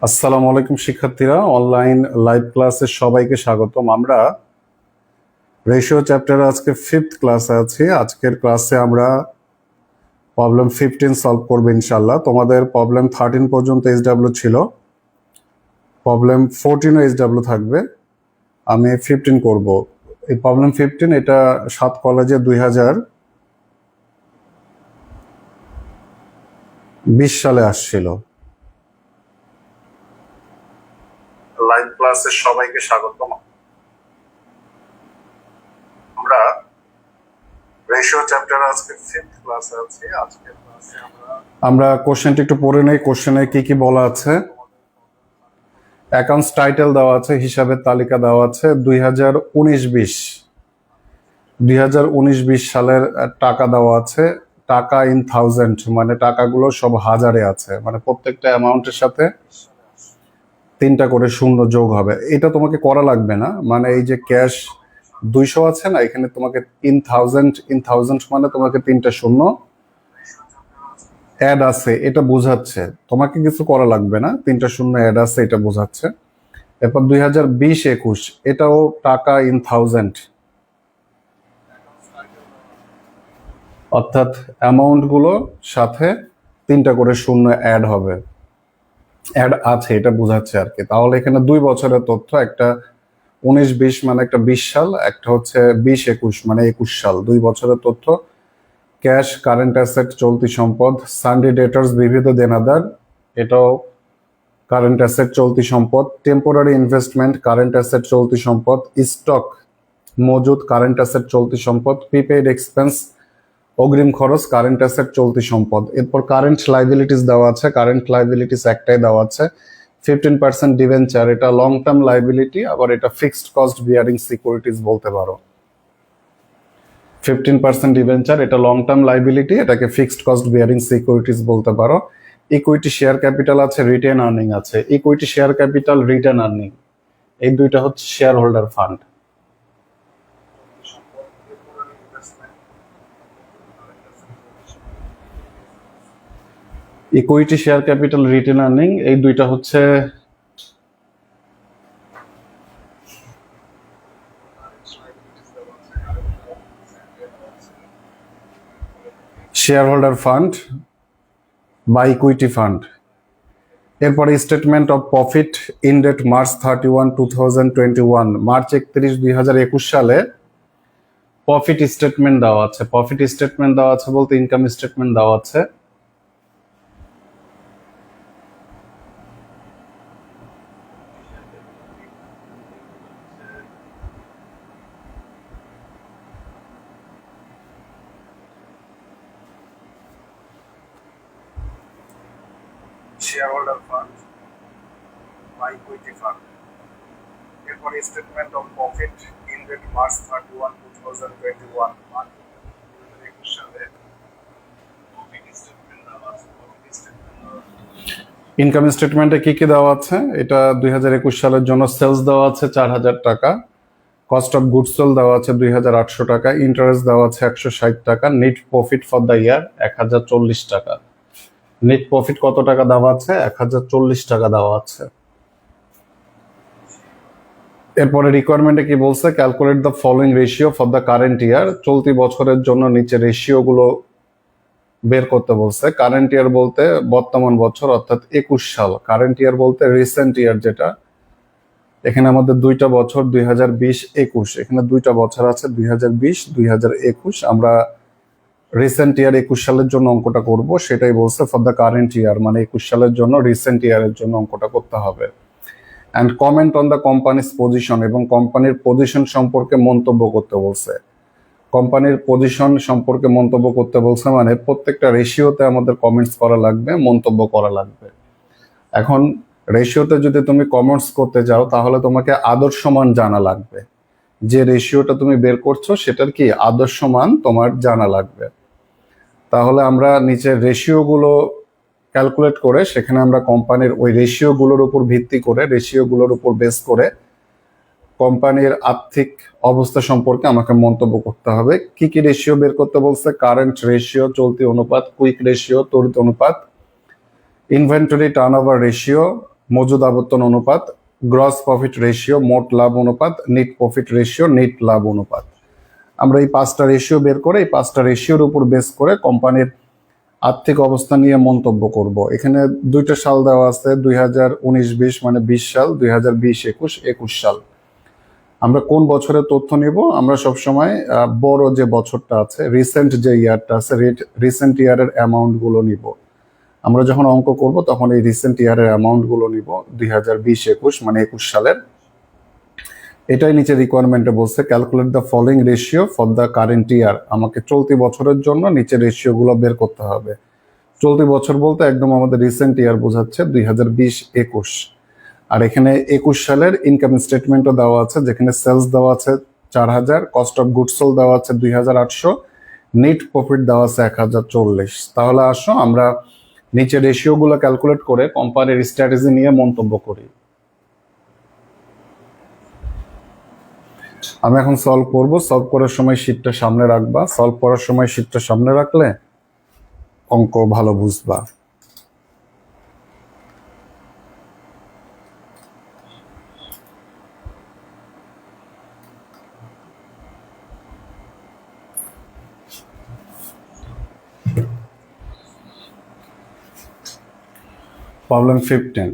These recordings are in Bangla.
আসসালামু আলাইকুম শিক্ষার্থীরা, অনলাইন লাইভ ক্লাসে সবাইকে স্বাগতম। আমরা রেশিও চ্যাপ্টারে আজকে 5th ক্লাসে আছি। আজকের ক্লাসে আমরা প্রবলেম 15 সলভ করবো ইনশাল্লাহ। তোমাদের প্রবলেম 13 পর্যন্ত এইচডব্লিউ ছিল, প্রবলেম 14ও এইচডব্লিউ থাকবে, আমি 15 করব। এই প্রবলেম 15 এটা 7 কলেজে 2020 সালে আসছিল। লাইভ ক্লাসে সবাইকে স্বাগতম। আমরা রেশিও চ্যাপ্টার আজকে 5th ক্লাসে আছি। আজকের ক্লাসে আমরা কোশ্চেনটা একটু পড়ে নেই। কোশ্চেনে কি কি বলা আছে? অ্যাকাউন্টস টাইটেল দেওয়া আছে, হিসাবের তালিকা দেওয়া আছে 2019-20 সালের টাকা দেওয়া আছে। টাকা ইন থাউজেন্ড, মানে টাকাগুলো সব হাজারে আছে, মানে প্রত্যেকটা অ্যামাউন্টের সাথে 3টা করে শূন্য যোগ হবে। এটা তোমাকে করা লাগবে না, মানে এই যে ক্যাশ 200 আছে না, এখানে তোমাকে ইন থাউজেন্ড মানে তোমাকে 3টা শূন্য অ্যাড আছে, এটা বোঝাচ্ছে। তোমাকে কিছু করা লাগবে না, 3টা শূন্য অ্যাড আছে, এটা বোঝাচ্ছে। এরপর 2020-21 এটাও টাকা ইন থাউজেন্ড, অর্থাৎ অ্যামাউন্ট গুলো সাথে 3টা করে শূন্য অ্যাড হবে, অ্যাড আছে, এটা বোঝাচ্ছে আর কি। তাহলে এখানে 2 বছরের তথ্য, একটা 19-20 মানে একটা 20 সাল, একটা হচ্ছে 20-21 মানে 21 সাল, 2 বছরের তথ্য। ক্যাশ, কারেন্ট অ্যাসেট, চলতি সম্পদ, সানডে ডেটার্স, বিবিধ দেনাদার, এটাও কারেন্ট অ্যাসেট, চলতি সম্পদ। টেম্পোরারি ইনভেস্টমেন্ট, কারেন্ট অ্যাসেট, চলতি সম্পদ। স্টক, মজুদ, কারেন্ট অ্যাসেট, চলতি সম্পদ। প্রিপেইড এক্সপেন্স, অগ্রিম খরচ, কারেন্ট অ্যাসেট, চলতি সম্পদ। এরপর কারেন্ট লাইবিলিটিস দেওয়া আছে, কারেন্ট লাইবিলিটিস একটাই দেওয়া আছে 15% ডিবেঞ্চার, এটা লং টার্ম লাইবিলিটি, আবার এটা ফিক্সড কস্ট বিয়ারিং সিকিউরিটিজ বলতে পারো। 15% ডিবেঞ্চার, এটা লং টার্ম লাইবিলিটি, এটাকে ফিক্সড কস্ট বিয়ারিং সিকিউরিটিজ বলতে পারো। ইকুইটি শেয়ার ক্যাপিটাল আছে, রিটেন আর্নিং আছে। Equity share capital, retained earning, এই দুইটা হচ্ছে share holder fund. Equity share capital, retained earning, এই দুইটা হচ্ছে শেয়ার হোল্ডার ফান্ড বা ইকুইটি ফান্ড। এরপরে statement of profit in date March 31, 2021, March 31, 2021 সালে প্রফিট স্টেটমেন্ট দেওয়া আছে। প্রফিট স্টেটমেন্ট দেওয়া আছে বলতে ইনকাম স্টেটমেন্ট দেওয়া আছে। শেয়ার হোল্ডার ফান্ড বা ইকুইটি ফান্ড। এরপরে statement of profit in date March 31, 2021, March 2021 সালে প্রফিট স্টেটমেন্ট দেওয়া আছে। ইনকাম স্টেটমেন্টে কি কি দেওয়া আছে? এটা 2021 সালের জন্য সেলস দেওয়া আছে 4000 টাকা, কস্ট অফ গুডস সোল্ড দেওয়া আছে 2800 টাকা, ইন্টারেস্ট দেওয়া আছে 160 টাকা, net profit for the year 1040 টাকা। নেট প্রফিট কত টাকা দেওয়া আছে? 1040 টাকা দেওয়া আছে। এরপরে রিকোয়ারমেন্টে কি বলছে? Calculate the following ratio for the current year, চলতি বছরের জন্য নিচে রেশিও গুলো বের করতে বলছে। কারেন্ট ইয়ার বলতে বর্তমান বছর, অর্থাৎ 21 সাল। কারেন্ট ইয়ার বলতে রিসেন্ট ইয়ার, যেটা এখানে আমাদের 2টা বছর 2020-21, এখানে 2টা বছর আছে 2020-2021। আমরা রিসেন্ট ইয়ার 21 সালের জন্য অঙ্কটা করব, সেটাই বলছে ফর দ্য কারেন্ট ইয়ার, মানে 21 সালের জন্য রিসেন্ট ইয়ারের জন্য অঙ্কটা করতে হবে। And comment on the companies position, এবং কোম্পানির পজিশন সম্পর্কে মন্তব্য করতে বলছে। কোম্পানির পজিশন সম্পর্কে মন্তব্য করতে বলছে, মানে প্রত্যেকটা রেশিওতে আমাদের কমেন্টস করা লাগবে, মন্তব্য করা লাগবে। এখন রেশিওতে যদি তুমি কমেন্টস করতে যাও, তাহলে তোমাকে আদর্শ মান জানা লাগবে। যে রেশিওটা তুমি বের করছো সেটার কি আদর্শ মান তোমার জানা লাগবে। তাহলে আমরা নিচের রেশিওগুলো ক্যালকুলেট করে, সেখানে আমরা কোম্পানির ওই রেশিওগুলোর উপর ভিত্তি করে, রেশিওগুলোর উপর বেস করে কোম্পানির আর্থিক অবস্থা সম্পর্কে আমাকে মন্তব্য করতে হবে। কি কি রেশিও বের করতে বলছে? কারেন্ট রেশিও, চলতি অনুপাত, কুইক রেশিও, তড়িৎ অনুপাত, ইনভেন্টরি টার্নওভার রেশিও, মজুদ আবর্তন অনুপাত, গ্রস প্রফিট রেশিও, মোট লাভ অনুপাত, নিট প্রফিট রেশিও, নিট লাভ অনুপাত। আমরা এই 5টা রেশিও বের করে এই 5টা রেশিওর উপর বেস করে কোম্পানির আর্থিক অবস্থা নিয়ে মন্তব্য করব। এখানে 2টা সাল দেওয়া আছে, 2019-20 মানে 20 সাল, 2020-21 সাল। আমরা কোন বছরের তথ্য নিব? আমরা সবসময় বড় যে বছরটা আছে, রিসেন্ট যে ইয়ারটা আছে, রিসেন্ট ইয়ারের অ্যামাউন্ট গুলো নিব। আমরা যখন অঙ্ক করব তখন এই রিসেন্ট ইয়ারের অ্যামাউন্ট গুলো নিব 2020-21 মানে 21 সালের। এটাই নিচে রিকোয়ারমেন্টে বলছে, calculate the following ratio for the current year. আমাকে চলতি বছরের জন্য নিচে রেশিও গুলো বের করতে হবে। চলতি বছর বলতে একদম আমাদের রিসেন্ট ইয়ার বোঝাচ্ছে 2020-21। আর এখানে 21 সালের ইনকাম স্টেটমেন্টও দেওয়া আছে, যেখানে সেলস দেওয়া আছে 4000, কস্ট অফ গুডস সোল্ড দেওয়া আছে 2800, নেট প্রফিট দেওয়া আছে 1040। তাহলে আসো আমরা নিচে রেশিও গুলো ক্যালকুলেট করে কোম্পানির স্ট্র্যাটেজি নিয়ে মন্তব্য করি। আমি এখন সলভ করব। সলভ করার সময় শীটটা সামনে রাখবা। সলভ করার সময় শীটটা সামনে রাখলে অঙ্ক ভালো বুঝবা। Problem 15.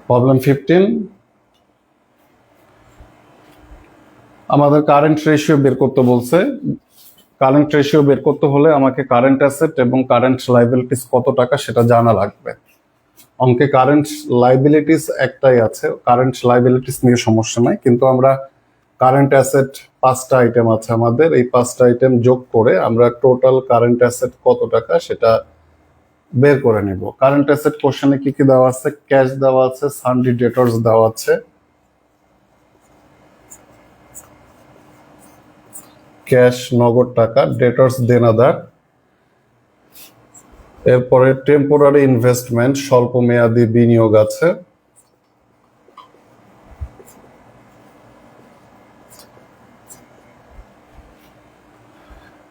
Problem 15, আমাদের কারেন্ট রেশিও বের করতে বলছে। কারেন্ট রেশিও বের করতে হলে আমাকে কারেন্ট অ্যাসেট এবং কারেন্ট লাইবিলিটিস কত টাকা সেটা জানা লাগবে। অঙ্কে কারেন্ট লাইবিলিটিস একটাই আছে, কারেন্ট লাইবিলিটিস নিয়ে সমস্যা নাই, কিন্তু আমরা কারেন্ট অ্যাসেট 5টা আইটেম আছে আমাদের, এই 5টা আইটেম যোগ করে আমরা টোটাল কারেন্ট অ্যাসেট কত টাকা সেটা বের করে নিব। কারেন্ট অ্যাসেট কোশ্চেনে কি কি দেওয়া আছে? ক্যাশ দেওয়া আছে, সানডি ডেটরস দেওয়া আছে, ক্যাশ নগদ টাকা, ডেটরস দেনাদার, এরপরে টেম্পোরারি ইনভেস্টমেন্ট স্বল্প মেয়াদী বিনিয়োগ আছে,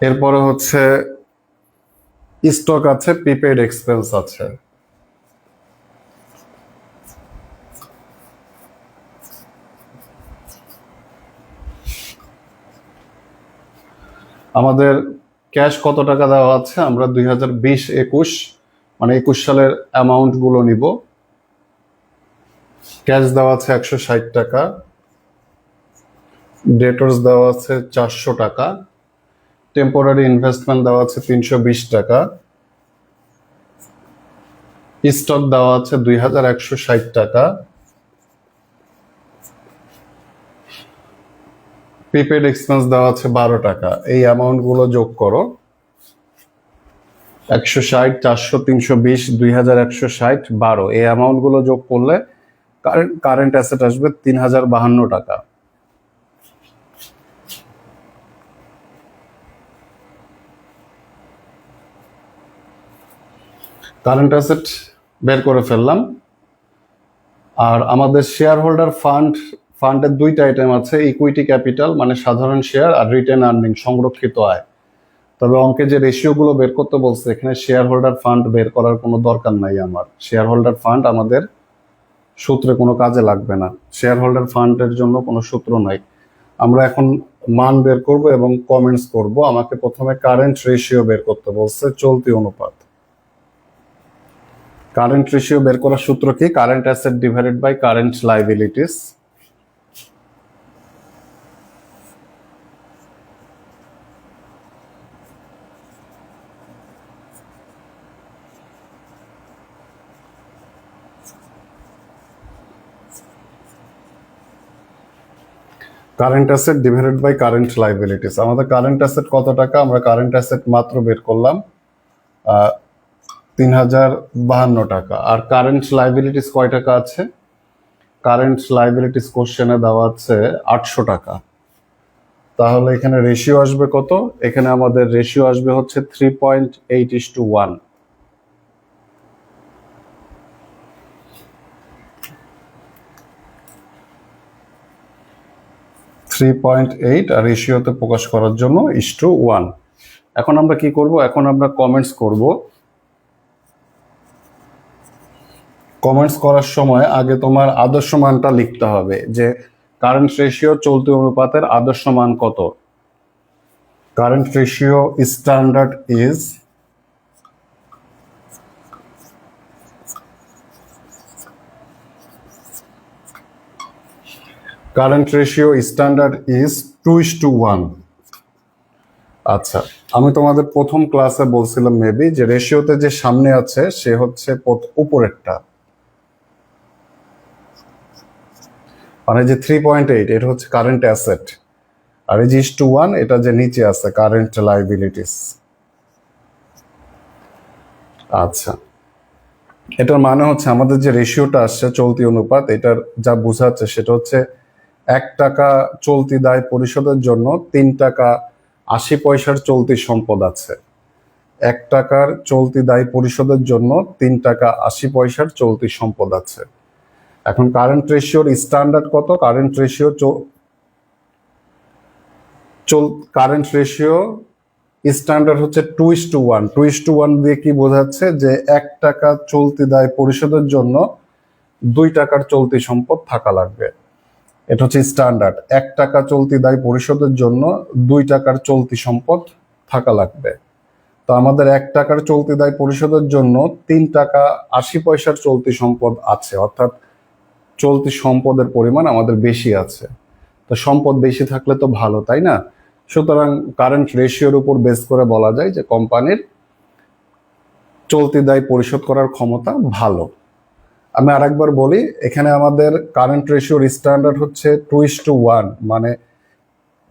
এরপরে হচ্ছে স্টক আছে, প্রিপেড এক্সপেন্স আছে। আমাদের ক্যাশ কত টাকা দেওয়া আছে? আমরা 2020-21 মানে 21 সালের অ্যামাউন্ট গুলো নিব। ক্যাশ দেওয়া আছে 160 টাকা, ডেটরস দেওয়া আছে 400 টাকা, টেম্পোরারি ইনভেস্টমেন্ট দেওয়া আছে 320 টাকা, স্টক দেওয়া আছে 2160 টাকা, প্রিপেড এক্সপেন্স দেওয়া আছে 12 টাকা। এই অ্যামাউন্ট গুলো যোগ করো, 160, 400, 320, 2160, 12, এই অ্যামাউন্ট গুলো যোগ করলে কারেন্ট অ্যাসেট আসবে 3052 টাকা। কারেন্ট অ্যাসেট বের করে ফেললাম। আর আমাদের শেয়ার হোল্ডার ফান্ডের 2টা আইটেম আছে, ইকুইটি ক্যাপিটাল মানে সাধারণ শেয়ার, আর রিটেন আর্নিং সংরক্ষিত আয়। তবে অঙ্কে যে রেশিও গুলো বের করতে বলছে, এখানে শেয়ার হোল্ডার ফান্ড বের করার কোনো দরকার নাই। আমার শেয়ার হোল্ডার ফান্ড আমাদের সূত্রে কোনো কাজে লাগবে না, শেয়ার হোল্ডার ফান্ডের জন্য কোনো সূত্র নাই। আমরা এখন মান বের করব এবং কমেন্টস করব। আমাকে প্রথমে কারেন্ট রেশিও বের করতে বলছে, চলতি অনুপাত। কারেন্ট রেশিও বের করার সূত্র কি? Current asset divided by current liabilities. Current asset divided by current liabilities. আমাদের কারেন্ট অ্যাসেট কত টাকা? আমরা কারেন্ট অ্যাসেট মাত্র বের করলাম 3052 টাকা। আর কারেন্ট লাইবিলিটিস কয় টাকা আছে? কারেন্ট লাইবিলিটিস কোশ্চেনে দেওয়া আছে 800 টাকা। তাহলে এখানে রেশিও আসবে কত? এখানে আমাদের রেশিও আসবে হচ্ছে 3.8:1। 3.8 আর রেশিওতে প্রকাশ করার জন্য 1:1। এখন আমরা কি করব, এখন আমরা কমেন্টস করব। কমেন্টস করার সময় আগে তোমার আদর্শ মানটা লিখতে হবে, যে কারেন্ট রেশিও চলতি অনুপাতের আদর্শ মান কত। Current ratio standard is current ratio standard is 2:1। আচ্ছা, আমি তোমাদের প্রথম ক্লাসে বলছিলাম মেবি যে রেশিওতে যে সামনে আছে সে হচ্ছে উপরেরটা, মানে যে 3.8 এটা হচ্ছে কারেন্ট অ্যাসেট, আর এই যে 1 এটা যে নিচে আছে কারেন্ট লাইবিলিটিস। আচ্ছা, এটার মানে হচ্ছে আমাদের যে রেশিওটা আসছে চলতি অনুপাত, এটার যা বোঝাচ্ছে সেটা হচ্ছে 1 টাকা চলতি দায় পরিশোধের জন্য 3 টাকা 80 পয়সার চলতি সম্পদ আছে। 1 টাকার চলতি দায় পরিশোধের জন্য 3 টাকা 80 পয়সার চলতি সম্পদ আছে। এখন কারেন্ট রেশিওর স্ট্যান্ডার্ড কত? কারেন্ট রেশিও স্ট্যান্ডার্ড হচ্ছে 2:1। 2:1 দিয়ে কি বোঝাচ্ছে, যে 1 টাকা চলতি দায় পরিশোধের জন্য 2 টাকার চলতি সম্পদ থাকা লাগবে। এটা হচ্ছে স্ট্যান্ডার্ড। 1 টাকা চলতি দায় পরিশোধের জন্য 2 টাকার চলতি সম্পদ থাকা লাগবে। তো আমাদের 1 টাকার চলতি দায় পরিশোধের জন্য 3 টাকা 80 পয়সার চলতি সম্পদ আছে, অর্থাৎ চলতি সম্পদের পরিমাণ আমাদের বেশি আছে। তো সম্পদ বেশি থাকলে তো ভালো, তাই না? সুতরাং কারেন্ট রেশিওর উপর বেস করে বলা যায় যে কোম্পানির চলতি দায় পরিশোধ করার ক্ষমতা ভালো। আমি আরেকবার বলি, এখানে আমাদের কারেন্ট রেশিওর স্ট্যান্ডার্ড হচ্ছে 2:1, মানে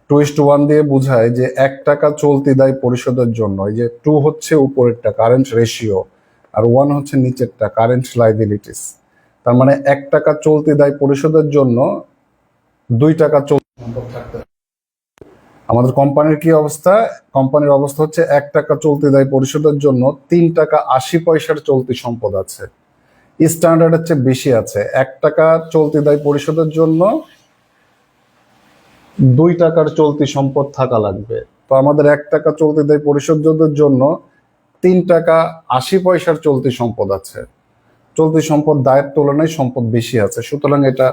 2:1 দিয়ে বোঝায় যে 1 টাকা চলতি দায় পরিশোধের জন্য, এই যে 2 হচ্ছে উপরেরটা কারেন্ট রেশিও, আর 1 হচ্ছে নিচেরটা কারেন্ট লাইবিলিটিস। তার মানে 1 টাকা চলতি দায় পরিশোধের জন্য 2 টাকা চলতি সম্পদ থাকতে হবে। আমাদের কোম্পানির কি অবস্থা? কোম্পানির অবস্থা হচ্ছে 1 টাকা চলতি দায় পরিশোধের জন্য 3 টাকা 80 পয়সার চলতি সম্পদ আছে। স্ট্যান্ডার্ড হচ্ছে বেশি আছে, 1 টাকা চলতি দায় পরিশোধের জন্য 2 টাকার চলতি সম্পদ থাকা লাগবে। তো আমাদের 1 টাকা চলতি দায় পরিশোধের জন্য 3 টাকা 80 পয়সার চলতি সম্পদ আছে। চলতি সম্পদ দায়ের তুলনায় সম্পদ বেশি আছে, সুতরাং এটা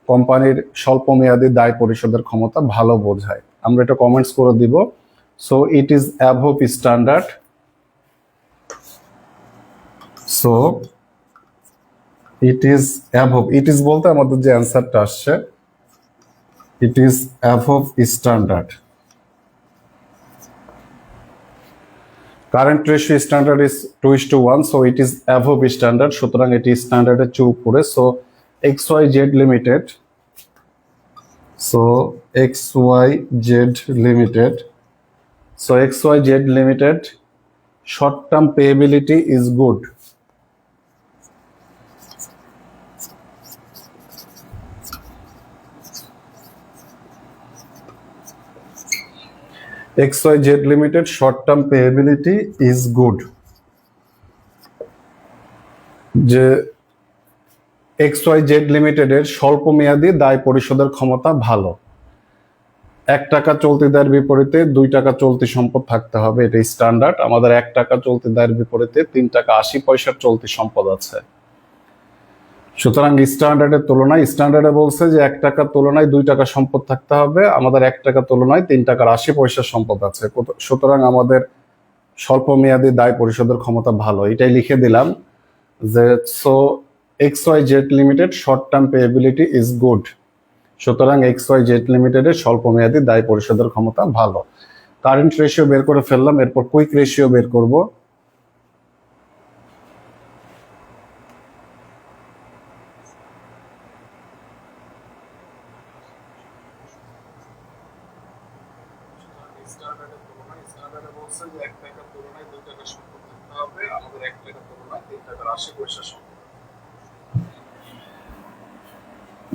কোম্পানির স্বল্প মেয়াদী দায় পরিশোধের ক্ষমতা ভালো বোঝায়। আমরা এটা কমেন্টস করে দিব। So it is above standard. So it is above, it is বলতে আমাদের যে অ্যান্সারটা আসছে, it is above standard. Current ratio standard is 2:1, so it is above standard, সুতরাং এটি স্ট্যান্ডার্ডের চেয়ে উপরে। So XYZ limited, XYZ limited short term payability is good. XYZ limited short term payability is good. যে XYZ লিমিটেডের স্বল্প মেয়াদী দায় পরিশোধের ক্ষমতা ভালো। 1 টাকা চলতি দায়ের বিপরীতে 2 টাকা চলতি সম্পদ থাকতে হবে, এটা স্ট্যান্ডার্ড। আমাদের 1 টাকা চলতি দায়ের বিপরীতে 3 টাকা 80 পয়সার চলতি সম্পদ আছে। সুতরাং স্ট্যান্ডার্ডের তুলনায়, স্ট্যান্ডার্ডে বলছে যে 1 টাকার তুলনায় 2 টাকা সম্পদ থাকতে হবে, আমাদের 1 টাকার তুলনায় 3 টাকার 80 পয়সার সম্পদ আছে। সুতরাং আমাদের স্বল্প মেয়াদী দায় পরিশোধের ক্ষমতা ভালো, এটাই লিখে দিলাম যে so XYZ limited short term payability is good. সুতরাং XYZ লিমিটেডের স্বল্প মেয়াদী দায় পরিশোধের ক্ষমতা ভালো। কারেন্ট রেশিও বের করে ফেললাম, এরপর কুইক রেশিও বের করব।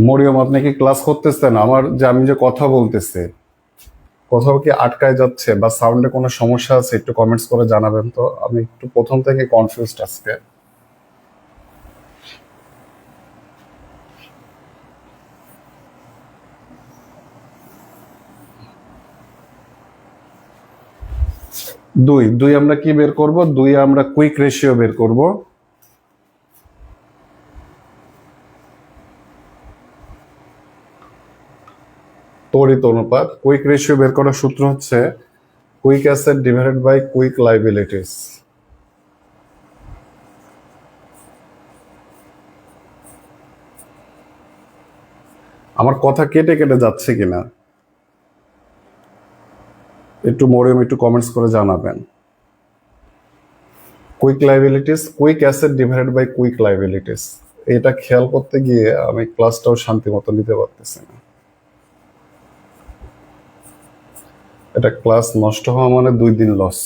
মরিয়ম, আপনি কি ক্লাস করতেছেন? আমি যে কথা বলতেছি, কোথাও কি আটকায় যাচ্ছে বা সাউন্ডে কোনো সমস্যা আছে একটু কমেন্টস করে জানাবেন তো। আমি একটু প্রথম থেকে কনফিউজড আজকে। দুই দুই আমরা কি বের করব? দুই আমরা কুইক রেশিও বের করব। তড়িৎ অনুপাত। কুইক রেশিও বের করার সূত্র হচ্ছে quick asset divided by quick liabilities. আমার কথা কেটে কেটে যাচ্ছে কিনা একটু মরিয়ম একটু কমেন্টস করে জানাবেন। Quick liabilities, quick asset divided by quick liabilities, এটা খেয়াল করতে গিয়ে আমি ক্লাসটাও শান্তি মতো নিতে পারতেছি না। এটা ক্লাস নষ্ট হওয়া মানে 2 দিন লস।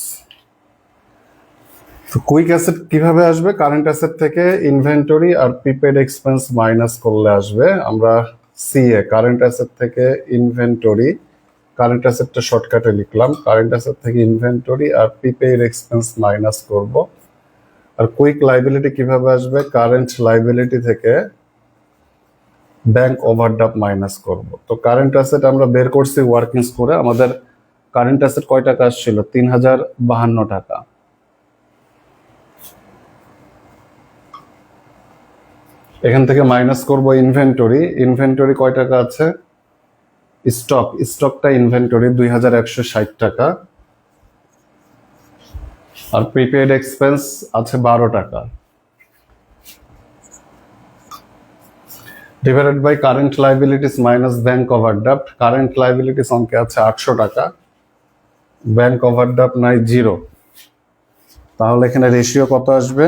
তো কুইক অ্যাসেট কিভাবে আসবে? কারেন্ট অ্যাসেট থেকে ইনভেন্টরি আর প্রিপেড এক্সপেন্স মাইনাস করলে আসবে। আমরা সিএ কারেন্ট অ্যাসেট থেকে ইনভেন্টরি, কারেন্ট অ্যাসেটটা শর্টকাটে লিখলাম, কারেন্ট অ্যাসেট থেকে ইনভেন্টরি আর প্রিপেড এক্সপেন্স মাইনাস করব। আর কুইক লাইবিলিটি কিভাবে আসবে? কারেন্ট লাইবিলিটি থেকে ব্যাংক ওভারড্রাফট মাইনাস করব। তো কারেন্ট অ্যাসেট আমরা বের করছি ওয়ার্কিংস করে। আমাদের কারেন্ট অ্যাসেট কয় টাকা আসছিল? 3052 টাকা। এখান থেকে মাইনাস করব ইনভেন্টরি। ইনভেন্টরি কয় টাকা আছে? স্টক, স্টকটা ইনভেন্টরি 2160 টাকা। আর প্রিপেড এক্সপেন্স আছে 12 টাকা। Divided by current liabilities minus bank overdraft. Current liabilities অঙ্কে আছে 800 টাকা, ব্যাংক ওভারড্রাফট নাই 0। তাহলে এখানে রেশিও কত আসবে?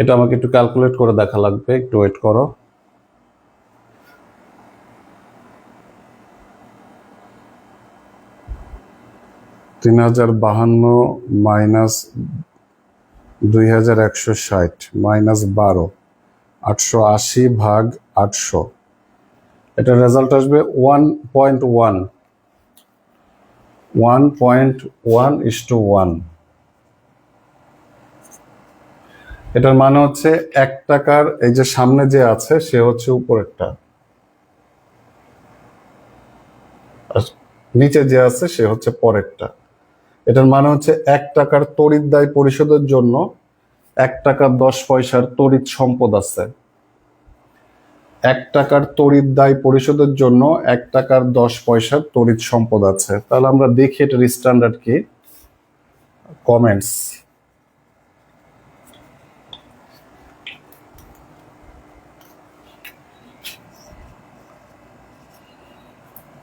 এটা আমাকে একটু ক্যালকুলেট করে দেখা লাগবে, একটু ওয়েট করো। $3052 মাইনাস 2160 মাইনাস 12, 880 ভাগ 800, এটা রেজাল্ট আসবে 1.1, 1.1:1। এটার মানে হচ্ছে 1 টাকার এই যে সামনে যে আছে সে হচ্ছে উপরেরটা, আর নিচে যে আছে সে হচ্ছে পরেরটা। এটার মানে হচ্ছে 1 টাকার তড়িৎ দায় পরিশোধের জন্য 1 টাকা 10 পয়সার তড়িৎ সম্পদ আছে। 1 টাকার তড়িৎ দায় পরিশোধের জন্য 1 টাকার 10 পয়সার তড়িৎ সম্পদ আছে। তাহলে আমরা দেখি এটার স্ট্যান্ডার্ড কি। Comments.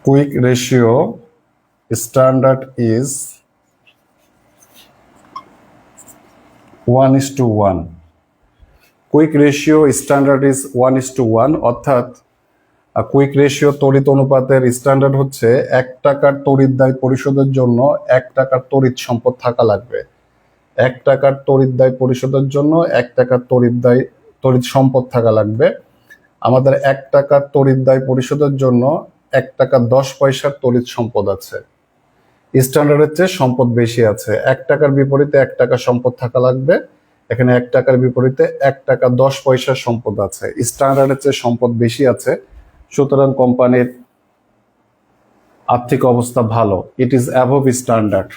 Quick ratio standard is 1:1. Quick ratio standard is 1:1, অর্থাৎ কুইক রেশিও তড়িৎ অনুপাতের স্ট্যান্ডার্ড হচ্ছে 1 টাকার তড়িৎ দায় পরিশোধের জন্য 1 টাকার তড়িৎ সম্পদ থাকা লাগবে। 1 টাকার তড়িৎ দায় পরিশোধের জন্য 1 টাকার তড়িৎ সম্পদ থাকা লাগবে। আমাদের 1 টাকার তড়িৎ দায় পরিশোধের জন্য 1 টাকা 10 পয়সার তড়িৎ সম্পদ আছে। স্ট্যান্ডার্ডের চেয়ে সম্পদ বেশি আছে। 1 টাকার বিপরীতে 1 টাকা সম্পদ থাকা লাগবে। এখানে 1 টাকার বিপরীতে 1 টাকা 10 পয়সার সম্পদ আছে। স্ট্যান্ডার্ডের চেয়ে সম্পদ বেশি আছে, সুতরাং কোম্পানির আর্থিক অবস্থা ভালো। It is above standard.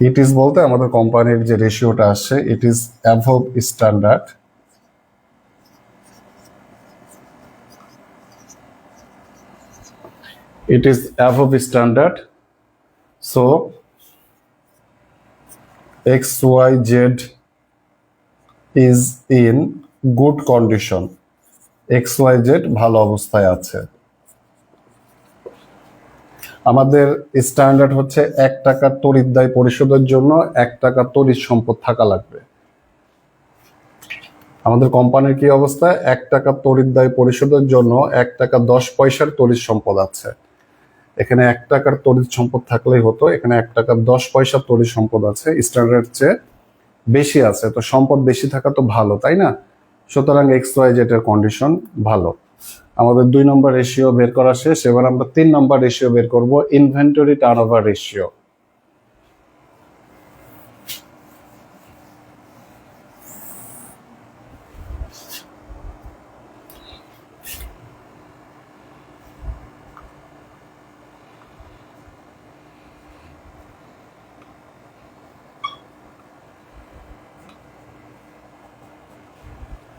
It is বলতে আমাদের কোম্পানির যে রেশিওটা আসছে, it is above standard. It is above standard, so XYZ is in good condition. XYZ ভালো অবস্থায় আছে। আমাদের স্ট্যান্ডার্ড হচ্ছে 1 টাকার তড়িৎ দায় পরিশোধের জন্য 1 টাকা তড়িৎ সম্পদ থাকা লাগবে। আমাদের কোম্পানির কি অবস্থা? 1 টাকা তড়িৎ দায় পরিশোধের জন্য 1 টাকা 10 পয়সার তড়িৎ সম্পদ আছে। এখানে 1 টাকার তড়িৎ সম্পদ থাকলেই হতো, এখানে 1 টাকা 10 পয়সার তড়িৎ সম্পদ আছে, স্ট্যান্ডার্ড চেয়ে বেশি আছে। তো সম্পদ বেশি থাকা তো ভালো, তাই না? সুতরাং XYZ এর কন্ডিশন ভালো। আমাদের 2 নম্বর রেশিও বের করা শেষ। এবার আমরা 3 নম্বর রেশিও বের করব, inventory turnover ratio.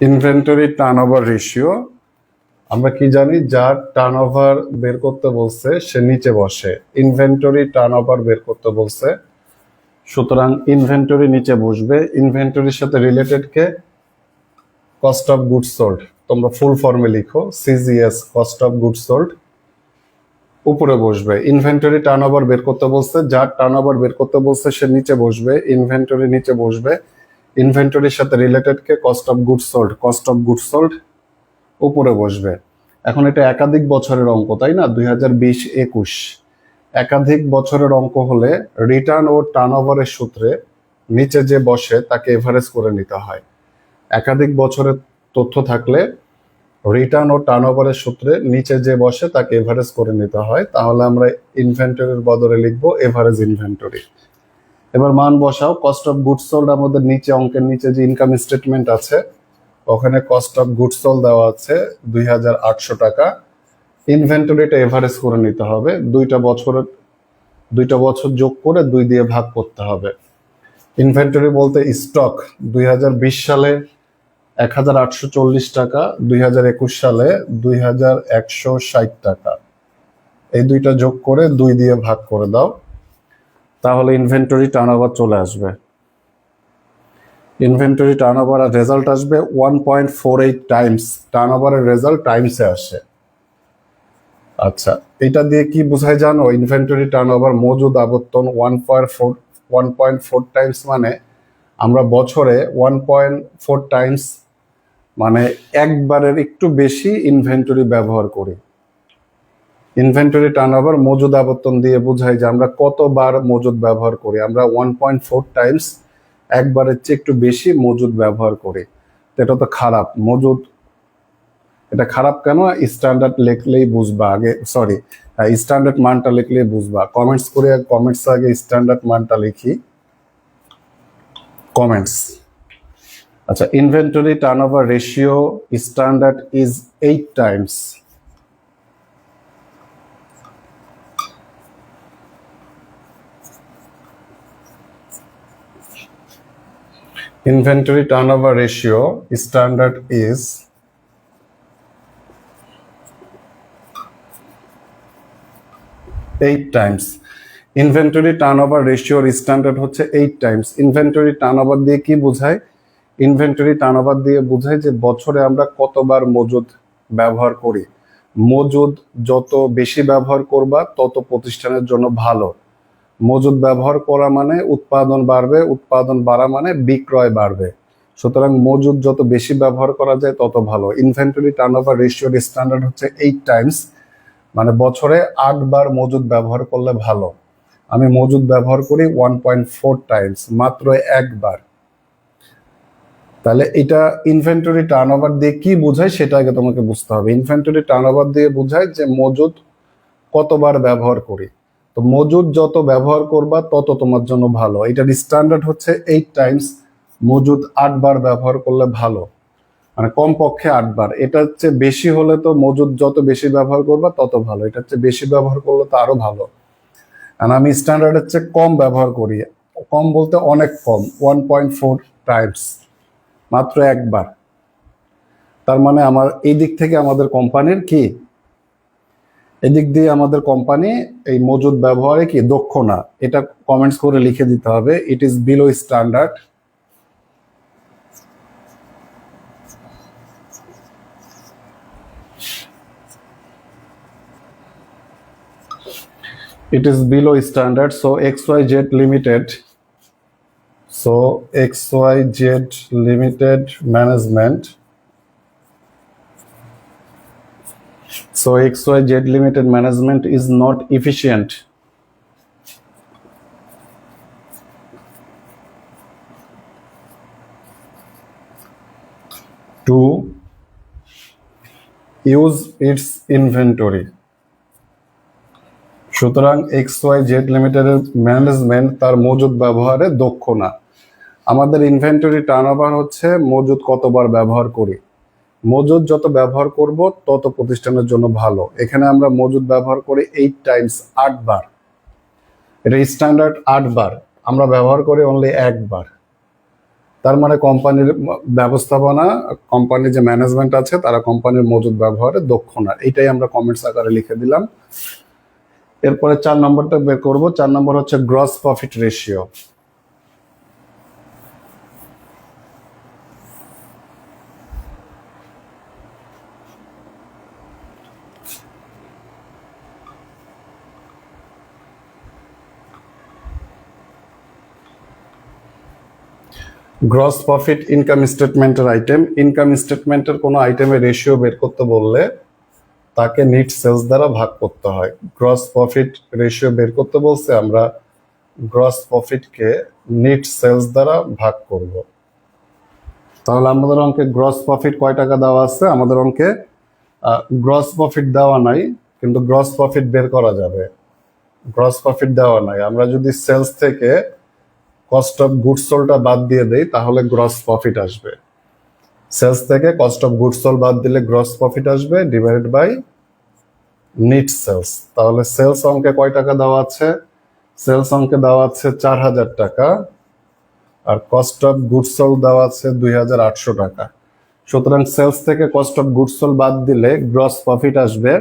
Inventory turnover ratio, আমরা কি জানি, যার টার্নওভার বের করতে বলছে সে নিচে বসে। ইনভেন্টরি টার্নওভার বের করতে বলছে, সুতরাং ইনভেন্টরি নিচে বসবে। ইনভেন্টরির সাথে রিলেটেড কে? Cost of goods sold. তোমরা ফুল ফর্মে লিখো, CGS, cost of goods sold, উপরে বসবে। ইনভেন্টরি টার্নওভার বের করতে বলছে, যার টার্নওভার বের করতে বলছে সে নিচে বসবে, ইনভেন্টরি নিচে বসবে। ইনভেন্টরির সাথে রিলেটেড কে? Cost of goods sold, cost of goods sold উপরে বসবে। এখন এটা একাধিক বছরের অঙ্ক, তাই না? 2020-21 একাধিক বছরের অঙ্ক হলে রিটার্ন ও টার্নওভারের সূত্রে নিচে যে বসে তাকে এভারেজ করে নিতে হয়। একাধিক বছরের তথ্য থাকলে রিটার্ন ও টার্নওভারের সূত্রে নিচে যে বসে তাকে এভারেজ করে নিতে হয়। তাহলে আমরা ইনভেন্টরির বদলে লিখবো এভারেজ ইনভেন্টরি। এবার মান বসাও। কস্ট অফ গুডস সোল্ড আমাদের নিচে, অঙ্কের নিচে যে ইনকাম স্টেটমেন্ট আছে ওখানে কস্ট অফ গুডস সোল্ড দেওয়া আছে 2800 টাকা। ইনভেন্টরিটা এভারেজ করে নিতে হবে, দুইটা বছর যোগ করে 2 দিয়ে ভাগ করতে হবে। ইনভেন্টরি বলতে স্টক 2020 সালে 1840 টাকা, 2021 সালে 2160 টাকা। এই দুইটা যোগ করে 2 দিয়ে ভাগ করে দাও, তাহলে ইনভেন্টরি টার্নওভার চলে আসবে। ইনভেন্টরি টার্নওভার আর রেজাল্ট আসবে 1.48 টাইমস। টার্নওভারের রেজাল্ট টাইমসে আসে। আচ্ছা, এটা দিয়ে কি বোঝায় জানো? ইনভেন্টরি টার্নওভার মজুদ আবর্তন 1.4 টাইমস, মানে আমরা বছরে 1.4 টাইমস মানে একবারের একটু বেশি ইনভেন্টরি ব্যবহার করি। ইনভেন্টরি টার্নওভার মজুদ আবর্তন দিয়ে বোঝায় যে আমরা কতবার মজুদ ব্যবহার করি। আমরা 1.4 টাইমস, একবারের চেয়ে একটু বেশি মজুদ ব্যবহার করি। এটা তো খারাপ মজুদ। এটা খারাপ কেন? স্ট্যান্ডার্ড লিখলেই বুঝবা আগে, সরি, স্ট্যান্ডার্ড মানটা লিখলেই বুঝবা। কমেন্টস করে, কমেন্টস আগে স্ট্যান্ডার্ড মানটা লিখি, কমেন্টস। আচ্ছা, inventory turnover ratio standard is 8 times. Inventory turnover ratio standard is 8 times. Inventory turnover রেশিওর স্ট্যান্ডার্ড হচ্ছে 8 টাইমস। ইনভেন্টরি টার্নওভার দিয়ে কি বোঝায়? ইনভেন্টরি টার্নওভার দিয়ে বোঝায় যে বছরে আমরা কতবার মজুদ ব্যবহার করি। মজুদ যত বেশি ব্যবহার করবা তত প্রতিষ্ঠানের জন্য ভালো। মজুদ ব্যবহার করা মানে উৎপাদন বাড়বে, উৎপাদন বাড়া মানে বিক্রয় বাড়বে। সুতরাং মজুদ যত বেশি ব্যবহার করা যায় তত ভালো। ইনভেন্টরি টার্নওভার রেশিওর স্ট্যান্ডার্ড হচ্ছে 8 টাইমস, মানে বছরে 8 বার মজুদ ব্যবহার করলে ভালো। আমি মজুদ ব্যবহার করি 1.4 টাইমস, মাত্র একবার। তাহলে এটা ইনভেন্টরি টার্নওভার দিয়ে কি বোঝায় সেটা আগে তোমাকে বুঝতে হবে। ইনভেন্টরি টার্নওভার দিয়ে বোঝায় যে মজুদ কতবার ব্যবহার করি। তো মজুদ যত ব্যবহার করবা তত তোমার জন্য ভালো। এটার স্ট্যান্ডার্ড হচ্ছে 8 টাইমস। মজুদ 8 বার ব্যবহার করলে ভালো, মানে কমপক্ষে 8 বার। এটা হচ্ছে বেশি হলে তো মজুদ যত বেশি ব্যবহার করবা তত ভালো, এটা হচ্ছে বেশি ব্যবহার করলে তো আরো ভালো। আর আমি স্ট্যান্ডার্ডের চেয়ে কম ব্যবহার করি। কম বলতে অনেক কম, 1.4 টাইমস, মাত্র একবার। তার মানে আমার এই দিক থেকে আমাদের কোম্পানির কি, এদিক দিয়ে আমাদের কোম্পানি এই মজুদ ব্যবহারে কি দক্ষ না। এটা কমেন্টস করে লিখে দিতে হবে, it is below standard. It is below standard. So XYZ Limited, so XYZ Limited Management, so XYZ Limited Management is not efficient to use it's inventory. সুতরাং এক্স ওয়াই জেড লিমিটেডের ম্যানেজমেন্ট তার মজুদ ব্যবহারে দক্ষ না। আমাদের ইনভেন্টরি টার্নওভার হচ্ছে মজুদ কতবার ব্যবহার করি। মজুদ যত ব্যবহার করব তত প্রতিষ্ঠানের জন্য ভালো। এখানে আমরা মজুদ ব্যবহার করি 8 টাইমস, 8 বার। এটা স্ট্যান্ডার্ড 8 বার, আমরা ব্যবহার করি অনলি একবার। তার মানে কোম্পানির ব্যবস্থাপনা, কোম্পানির যে ম্যানেজমেন্ট আছে তারা কোম্পানির মজুদ ব্যবহারে দক্ষ না। এটাই আমরা কমেন্টস আকারে লিখে দিলাম। এরপরে 4 নম্বরটা বের করব। 4 নম্বর হচ্ছে gross profit ratio. Gross profit income স্টেটমেন্টের আইটেম। ইনকাম স্টেটমেন্টের কোনো আইটেমের রেশিও বের করতে বললে তাকে নিট সেলস দ্বারা ভাগ করতে হয়। গ্রস প্রফিট রেশিও বের করতে বলছে, আমরা গ্রস প্রফিটকে নিট সেলস দ্বারা ভাগ করব। তাহলে আমাদের অঙ্কে গ্রস প্রফিট কয় টাকা দেওয়া আছে? আমাদের অঙ্কে গ্রস প্রফিট দেওয়া নাই, কিন্তু গ্রস প্রফিট বের করা যাবে। গ্রস প্রফিট দেওয়া নাই, আমরা যদি সেলস থেকে কস্ট অফ গুডস সোল্ডটা বাদ দিয়ে দেই তাহলে গ্রস প্রফিট আসবে। সেলস থেকে কস্ট অফ গুডস সোল্ড বাদ দিলে গ্রস প্রফিট আসবে ডিভাইডেড বাই নিট সেলস। তাহলে সেলস অঙ্কে কয় টাকা দেওয়া আছে? সেলস অঙ্কে দেওয়া আছে 4000 টাকা, আর কস্ট অফ গুডস সোল্ড দেওয়া আছে 2800 টাকা। সুতরাং সেলস থেকে কস্ট অফ গুডস সোল্ড বাদ দিলে গ্রস প্রফিট আসবে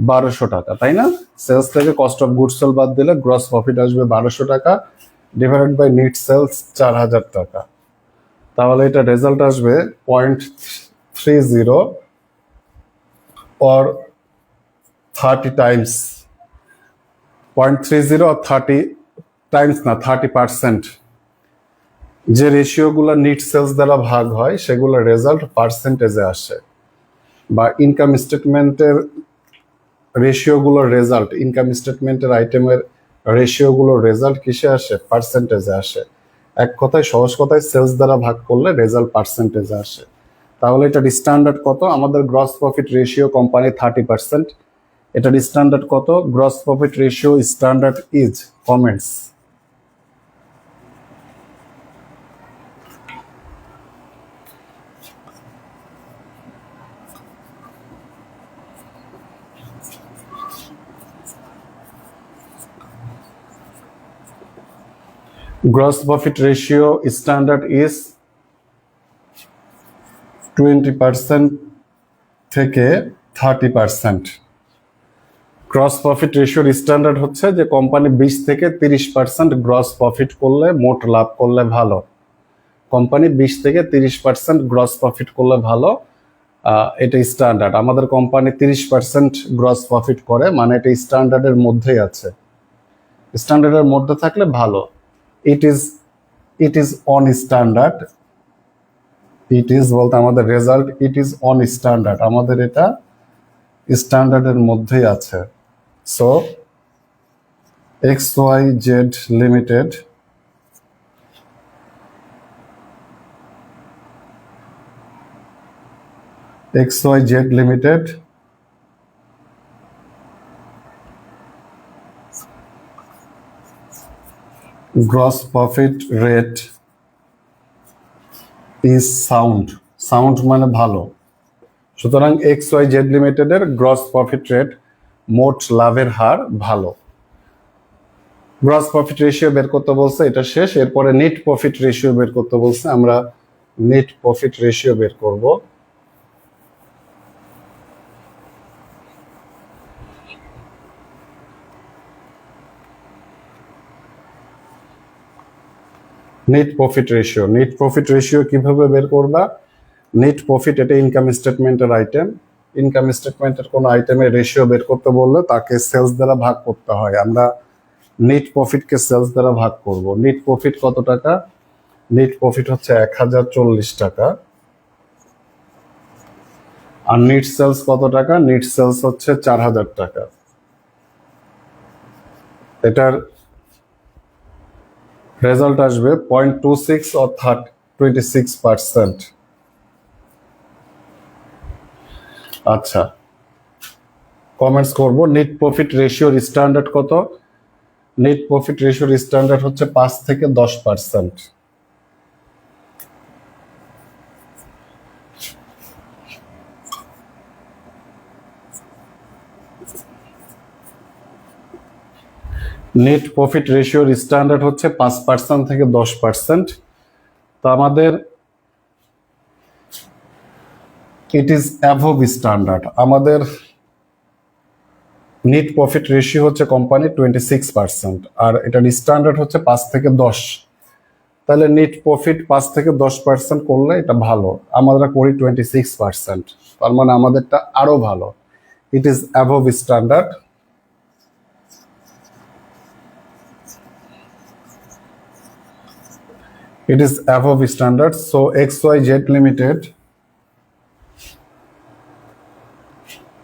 1200 টাকা, তাই না? সেলস থেকে কস্ট অফ গুডস সোল্ড বাদ দিলে গ্রস প্রফিট আসবে 1200 টাকা ডিভাইডেড বাই নিট সেলস 4000 টাকা। তাহলে এটা রেজাল্ট আসবে 0.30 or 30 টাইমস। 0.30 or 30 টাইমস না, 30%। যে রেশিওগুলো নিট সেলস দ্বারা ভাগ হয় সেগুলো রেজাল্ট পার্সেন্টেজে আসে, বা ইনকাম স্টেটমেন্টের রেশিওগুলোর রেজাল্ট, ইনকাম স্টেটমেন্টের আইটেমের রেশিওগুলোর রেজাল্ট কিসে আসে? পার্সেন্টেজে আসে। এক কথায়, সহজ কথায়, সেলস দ্বারা ভাগ করলে রেজাল্ট পার্সেন্টেজে আসে। তাহলে এটার স্ট্যান্ডার্ড কত? আমাদের গ্রস প্রফিট রেশিও কোম্পানি 30%। এটার স্ট্যান্ডার্ড কত? Gross profit ratio standard is, comments. Gross profit ratio standard is 20% থেকে 30%। গ্রস প্রফিট রেশিওর স্ট্যান্ডার্ড হচ্ছে যে কোম্পানি 20 থেকে 30% গ্রস প্রফিট করলে, মোট লাভ করলে ভালো। কোম্পানি 20 থেকে 30% গ্রস প্রফিট করলে ভালো, এটা স্ট্যান্ডার্ড। আমাদের কোম্পানি 30% গ্রস প্রফিট করে, মানে এটা স্ট্যান্ডার্ডের মধ্যেই আছে। স্ট্যান্ডার্ডের মধ্যে থাকলে ভালো। It is on standard. It is বলতে আমাদের result, it is on standard, আমাদের এটা স্ট্যান্ডার্ডের মধ্যেই আছে। So X Y Z limited gross profit rate is sound. Sound মানে ভালো। সুতরাং এক্স ওয়াই জেড লিমিটেডের গ্রস প্রফিট রেট, মোট লাভের হার ভালো। গ্রস প্রফিট রেশিও বের করতে বলছে, এটা শেষ। এরপরে নেট প্রফিট রেশিও বের করতে বলছে, আমরা নেট প্রফিট রেশিও বের করব। নেট প্রফিট রেশিও কিভাবে বের করবা? নেট প্রফিট, এটা ইনকাম স্টেটমেন্টের আইটেম। ইনকাম স্টেটমেন্টের কোন আইটেমের রেশিও বের করতে বললে তাকে সেলস দ্বারা ভাগ করতে হয়। আমরা নেট প্রফিটকে সেলস দ্বারা ভাগ করব। নেট প্রফিট কত টাকা? নেট প্রফিট হচ্ছে 1040 টাকা। আর নেট সেলস কত টাকা? নেট সেলস হচ্ছে 4000 টাকা। এটার রেজাল্ট আসবে 0.26 অর্থাৎ 26%। আচ্ছা, কমেন্টস করব। নেট প্রফিট রেশিওর স্ট্যান্ডার্ড কত? নেট প্রফিট রেশিওর স্ট্যান্ডার্ড হচ্ছে 5 থেকে 10%। নেট প্রফিট রেশিওর স্ট্যান্ডার্ড হচ্ছে 5% থেকে 10%। তো আমাদের ইট ইজ অ্যাভব স্ট্যান্ডার্ড। আমাদের নেট প্রফিট রেশিও হচ্ছে কোম্পানির 26%, আর এটার স্ট্যান্ডার্ড হচ্ছে 5 থেকে 10। তাহলে নেট প্রফিট 5 থেকে 10% করলে এটা ভালো। আমরা করি 26%, তার মানে আমাদেরটা আরো ভালো। It is above standard. It is above standard. So XYZ Limited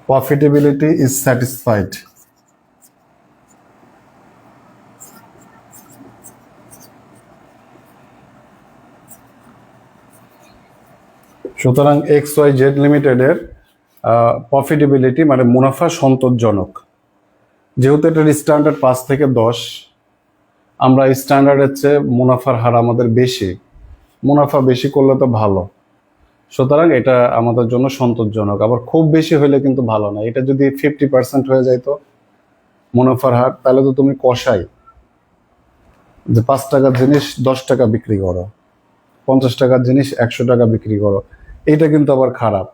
profitability is satisfied. সুতরাং XYZ লিমিটেডের প্রফিটেবিলিটি মানে মুনাফা সন্তোষজনক। যেহেতু এটার স্ট্যান্ডার্ড 5 থেকে 10, আমরা স্ট্যান্ডার্ডের চেয়ে মুনাফার হার আমাদের বেশি। মুনাফা বেশি করলে তো ভালো, সুতরাং এটা আমাদের জন্য সন্তোষজনক। আবার খুব বেশি হলে কিন্তু ভালো না। এটা যদি 50% হয়ে যায় তো মুনাফার হার, তাহলে তো তুমি কষাই যে 5 টাকার জিনিস 10 টাকা বিক্রি করো, 50 টাকার জিনিস 100 টাকা বিক্রি করো। এটা কিন্তু আবার খারাপ।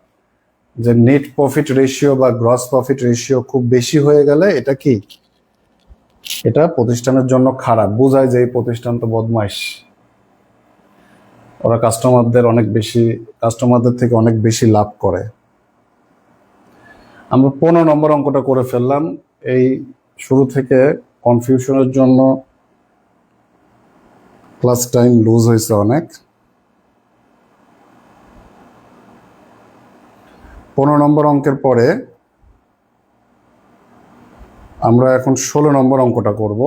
যে নেট প্রফিট রেশিও বা গ্রস প্রফিট রেশিও খুব বেশি হয়ে গেলে এটা কি, এটা প্রতিষ্ঠানের জন্য খারাপ। বোঝায় যে এই প্রতিষ্ঠান তো বদমাইশ, ওরা কাস্টমারদের থেকে অনেক বেশি লাভ করে। আমরা 15 নম্বর অঙ্কটা করে ফেললাম। এই শুরু থেকে কনফিউশনের জন্য ক্লাস টাইম লুজ হয়েছে অনেক। 15 নম্বর অঙ্কের পরে আমরা এখন 16 নম্বর অঙ্কটা করব।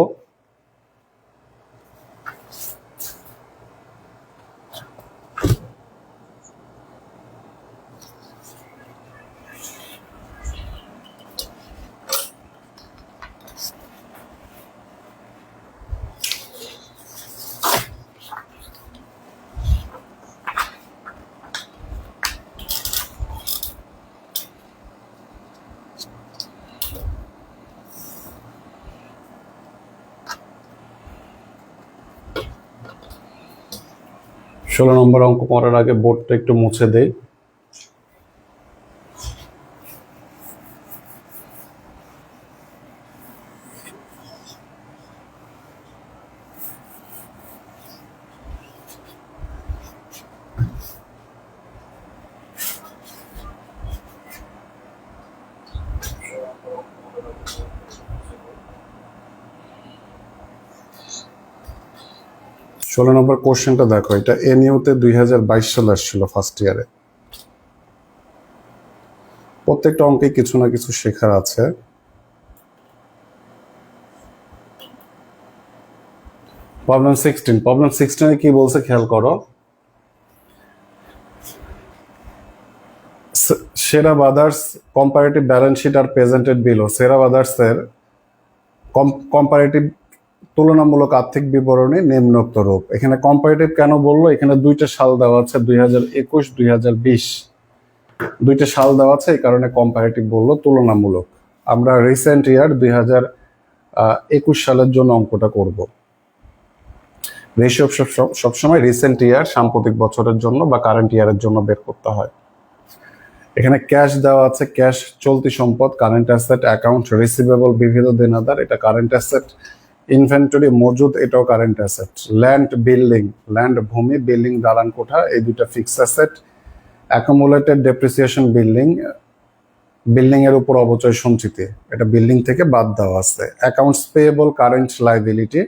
ষোলো নম্বর অঙ্ক করার আগে বোর্ডটা একটু মুছে দেই। ষোলো নম্বর কোশ্চেনটা দেখো, এটা এনইউতে 2022 সালে আসছিল ফার্স্ট ইয়ারে। প্রত্যেকটা অঙ্কে কিছু না কিছু শেখার আছে। প্রবলেম 16 কি বলছে খেয়াল করো। সেরা brothers comparative balance sheet are presented below. সেরা ব্রাদার্স এর কম্পারেটিভ তুলনামূলক আর্থিক বিবরণী নিম্নোক্ত রূপ। এখানে কম্পারেটিভ কেন বললো, এখানে দুইটা সাল দেওয়া আছে, 2021 2020 দুইটা সাল দেওয়া আছে, এই কারণে কম্পারেটিভ বললো, তুলনামূলক। আমরা রিসেন্ট ইয়ার 2021 সালের জন্য অঙ্কটা করব। রেশিও সবসময় রিসেন্ট ইয়ার, সাম্প্রতিক বছরের জন্য বা কারেন্ট ইয়ারের জন্য বের করতে হয়। এখানে ক্যাশ দেওয়া আছে, ক্যাশ চলতি সম্পদ, কারেন্ট অ্যাসেট, অ্যাকাউন্ট রিসিভেবল বিবিধ দেনাদার, এটা কারেন্ট অ্যাসেট। ইনভেন্টরি মজুদ, এটাও current asset. Land building, land ভূমি, বিল্ডিং দালান কোঠা, এই দুইটা fixed asset. Accumulated depreciation building, building এর উপর অবচয় সঞ্চিতি, এটা বিল্ডিং থেকে বাদ দেওয়া আছে। Accounts payable, current liability.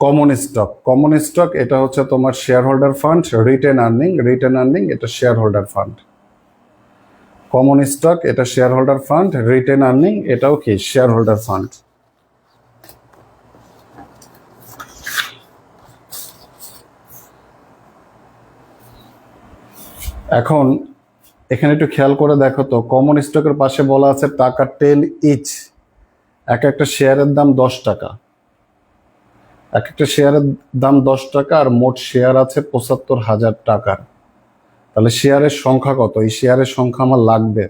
Common stock এটা হচ্ছে তোমার share holder fund. Retained earning এটা share holder fund. Common stock এটা share holder fund, retained earning এটাও কি শেয়ার হোল্ডার ফান্ড। এখন এখানে একটু খেয়াল করে দেখো তো, কমন স্টকের পাশে বলা আছে টাকা 10 ইচ, এক একটা শেয়ারের দাম 10 টাকা, এক একটা শেয়ারের দাম 10 টাকা, আর মোট শেয়ার আছে ৭৫,০০০ টাকার। তাহলে শেয়ারের সংখ্যা কত? এই শেয়ারের সংখ্যা আমার লাগবে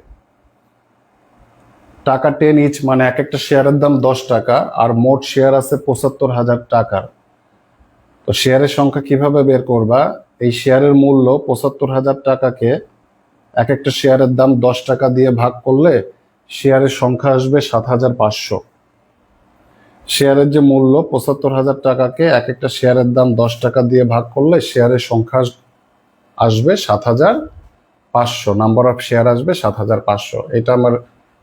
টাকা 10 ইচ, মানে এক একটা শেয়ারের দাম 10 টাকা, আর মোট শেয়ার আছে ৭৫,০০০ টাকার। তো শেয়ারের সংখ্যা কিভাবে বের করবা? এই শেয়ারের মূল্য ৭৫,০০০ টাকাকে এক একটা শেয়ারের দাম 10 টাকা দিয়ে ভাগ করলে শেয়ারের সংখ্যা আসবে ৭৫০০। শেয়ারের যে মূল্য ৭৫,০০০ টাকাকে এক একটা শেয়ারের দাম 10 টাকা দিয়ে ভাগ করলে শেয়ারের সংখ্যা আসবে ৭৫০০, নাম্বার অফ শেয়ার আসবে ৭৫০০। এটা আমার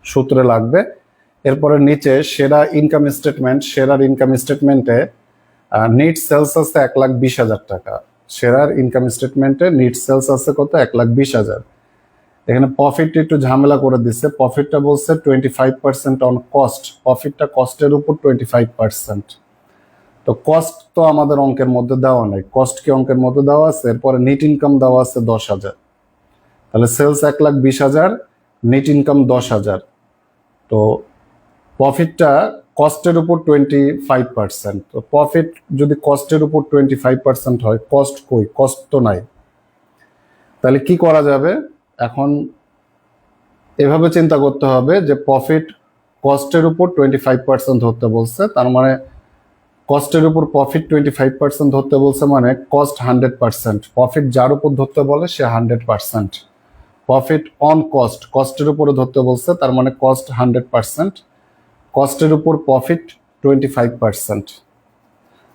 সূত্রে লাগবে। এরপরে নিচে সেরা ইনকাম স্টেটমেন্ট, সেরার ইনকাম স্টেটমেন্টে নিট সেলস আছে ১,২০,০০০ টাকা। সেরার ইনকাম স্টেটমেন্টে নিট সেলস আছে কত? ১,২০,০০০। এখানে প্রফিট একটু ঝামেলা করে দিচ্ছে। প্রফিটটা বলছে 25% অন কস্ট, প্রফিটটা কস্টের উপর 25%। তো কস্ট তো আমাদের অঙ্কের মধ্যে দেওয়া নেই, কস্ট কি অঙ্কের মধ্যে দেওয়া আছে? এরপরে নেট ইনকাম দেওয়া আছে ১০,০০০। তাহলে সেলস ১,২০,০০০, নেট ইনকাম ১০,০০০। তো প্রফিটটা কস্টের উপর 25%। তো প্রফিট যদি কস্টের উপর 25% হয়, কস্ট কই? কস্ট তো নাই। তাহলে কি করা যাবে? এখন এভাবে চিন্তা করতে হবে যে প্রফিট কস্টের উপর 25% ধরতে বলছে, তার মানে কস্টের উপর প্রফিট 25% ধরতে বলছে, মানে কস্ট 100%। প্রফিট যার উপর ধরতে বলে সে 100%। প্রফিট অন কস্ট, কস্টের উপরে ধরতে বলছে, তার মানে কস্ট 100%, কস্টের উপর প্রফিট 25%।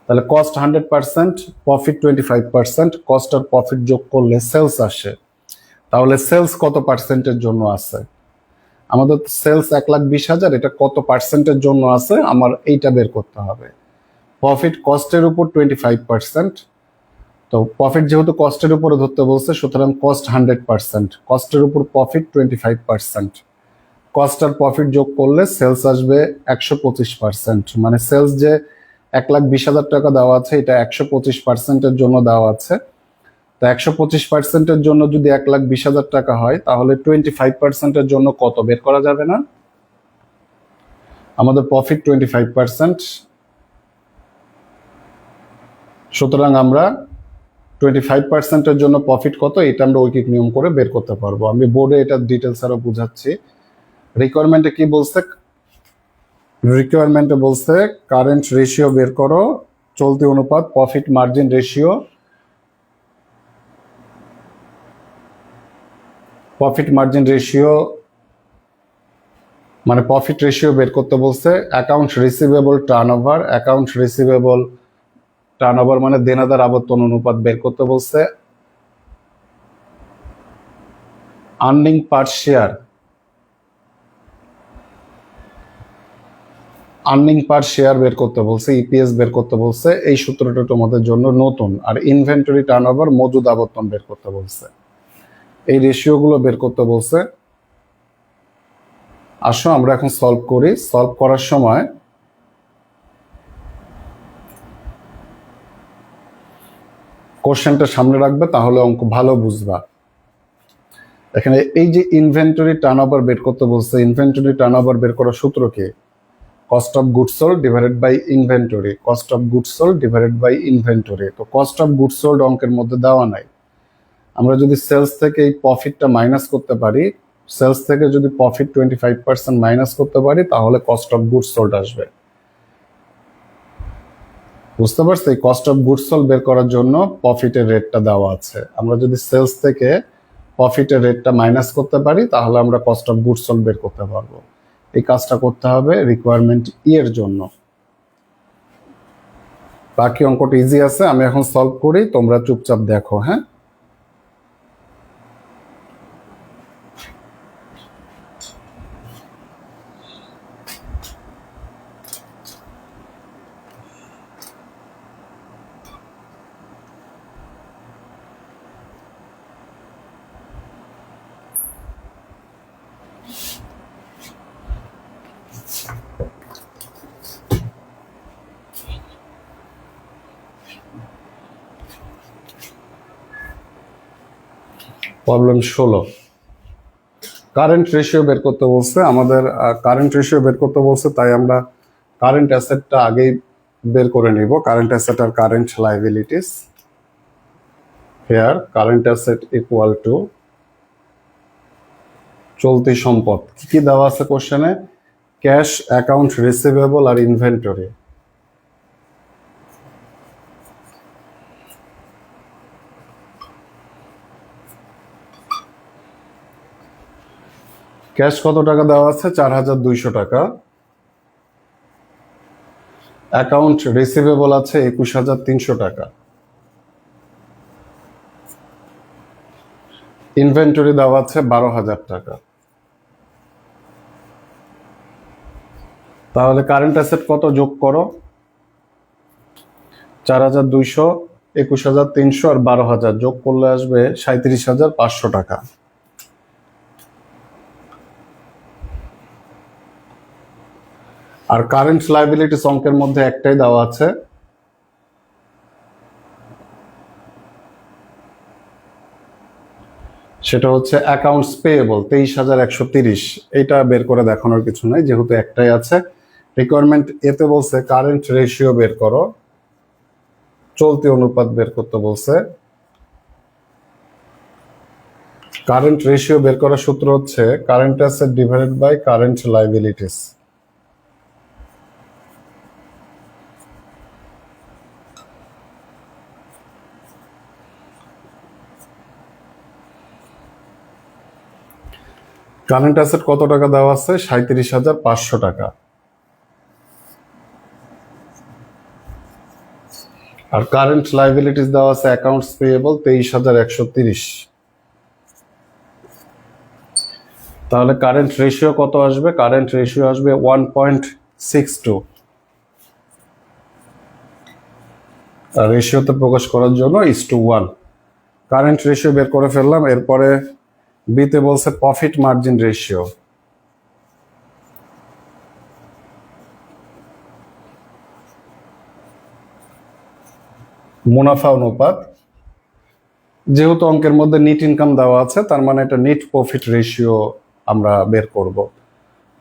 তাহলে কস্ট 100%, প্রফিট 25%, কস্ট আর প্রফিট যোগ করলে সেলস আসে। তাহলে সেলস কত পার্সেন্টের জন্য আছে? আমাদের সেলস ১,২০,০০০, এটা কত পার্সেন্টের জন্য আছে আমার এইটা বের করতে হবে। প্রফিট কস্টের উপর 25%, তো প্রফিট যেহেতু কস্টের উপরে ধরতে বলছে, সুতরাং কস্ট 100%, কস্টের উপর প্রফিট 25%, কস্ট আর প্রফিট যোগ করলে সেলস আসবে ১২৫%। মানে সেলস যে ১,২০,০০০ টাকা দেওয়া আছে, এটা ১২৫%-এর জন্য দেওয়া আছে। তো ১২৫%-এর জন্য যদি ১,২০,০০০ টাকা হয়, তাহলে 25%-এর জন্য কত বের করা যাবে না? আমাদের প্রফিট 25%, সুতরাং আমরা 25%-এর জন্য প্রফিট কত, এটা আমরা ঐকিক নিয়ম করে বের করতে পারবো। আমি বোর্ডে এটা ডিটেলস আরো বুঝাচ্ছি। রিকোয়ারমেন্টে কি বলছে? রিকোয়ারমেন্টে বলছে কারেন্ট রেশিও বের করো, চলতি অনুপাত profit margin ratio, profit margin ratio মানে প্রফিট রেশিও বের করতে বলছে। Accounts receivable turnover, accounts receivable turnover মানে দেনাদার আবর্তন অনুপাত বের করতে বলছে। আর্নিং পার শেয়ার, আর্নিং পার শেয়ার বের করতে বলছে, ইপিএস বের করতে বলছে। এই সূত্রটা তোমাদের জন্য নতুন। আর ইনভেন্টরি টার্নওভার, মজুদ আবর্তন বের করতে বলছে। এই রেশিওগুলো বের করতে বলছে। আসো আমরা এখন সলভ করি। সলভ করার সময় কোশ্চেনটা সামনে রাখবে, তাহলে অঙ্ক ভালো বুঝবা। এখানে এই যে ইনভেন্টরি টার্নওভার বের করতে বলছে, ইনভেন্টরি টার্নওভার বের করার সূত্র কি? Cost of goods sold divided by inventory, cost of goods sold divided by inventory. তো কস্ট অফ গুডস সোল্ড অঙ্কের মধ্যে দেওয়া নাই। আমরা যদি সেলস থেকে এই প্রফিটটা মাইনাস করতে পারি, সেলস থেকে যদি প্রফিট 25% মাইনাস করতে পারি, তাহলে কস্ট অফ গুডস সোল্ড আসবে। বুঝতে পারছো? এই কস্ট অফ গুডস সোল্ড বের করার জন্য প্রফিটের রেটটা দেওয়া আছে। আমরা যদি সেলস থেকে প্রফিটের রেটটা মাইনাস করতে পারি, তাহলে আমরা কস্ট অফ গুডস সোল্ড বের করতে পারবো। এই কাজটা করতে হবে রিকোয়ারমেন্ট ই এর জন্য। বাকি অঙ্কটা ইজি আছে, আমি এখন সলভ করি, তোমরা চুপচাপ দেখো। হ্যাঁ, প্রবলেম 16। কারেন্ট রেশিও বের করতে বলছে আমাদের, কারেন্ট রেশিও বের করতে বলছে, তাই আমরা কারেন্ট অ্যাসেটটা আগেই বের করে নিব। কারেন্ট অ্যাসেট আর current liabilities, here current asset equal to চলতি সম্পদ। কি কি দেওয়া আছে কোশ্চেনে? ক্যাশ, অ্যাকাউন্ট রিসিভেবল আর ইনভেন্টরি। ক্যাশ কত টাকা দেওয়া আছে? 4,200 টাকা। অ্যাকাউন্ট রিসিভেবল আছে 21,300 টাকা। ইনভেন্টরি দেওয়া আছে 12,000 টাকা। তাহলে কারেন্ট অ্যাসেট কত যোগ করো? 4,200, 21,300 আর 12,000 যোগ করলে আসবে 37,500 টাকা। আর কারেন্ট লায়াবিলিটিস অঙ্কের মধ্যে একটাই দেওয়া আছে, সেটা হচ্ছে অ্যাকাউন্টস পেয়েবল 23,130। এটা বের করে দেখানোর কিছু নাই, যেহেতু একটাই আছে। রিকোয়ারমেন্ট এতে বলছে কারেন্ট রেশিও বের করো, চলতি অনুপাত বের করতে বলছে। কারেন্ট রেশিও বের করার সূত্র হচ্ছে current asset divided by current liabilities. Current asset কত টাকা দেওয়া আছে? 37,500 টাকা। আর কারেন্ট লায়াবিলিটিস দেওয়া আছে অ্যাকাউন্টস পেয়েবল 23,130। তাহলে কারেন্ট রেশিও কত আসবে? কারেন্ট রেশিও আসবে 1.62। আর রেশিওতে প্রকাশ করার জন্য is/1। কারেন্ট রেশিও বের করে ফেললাম। এরপরে বিতে বলছে প্রফিট মার্জিন রেশিও। মুনাফা অনুপাত। যেহেতু অঙ্কের মধ্যে নিট ইনকাম দেওয়া আছে, তার মানে এটা নিট প্রফিট রেশিও আমরা বের করব।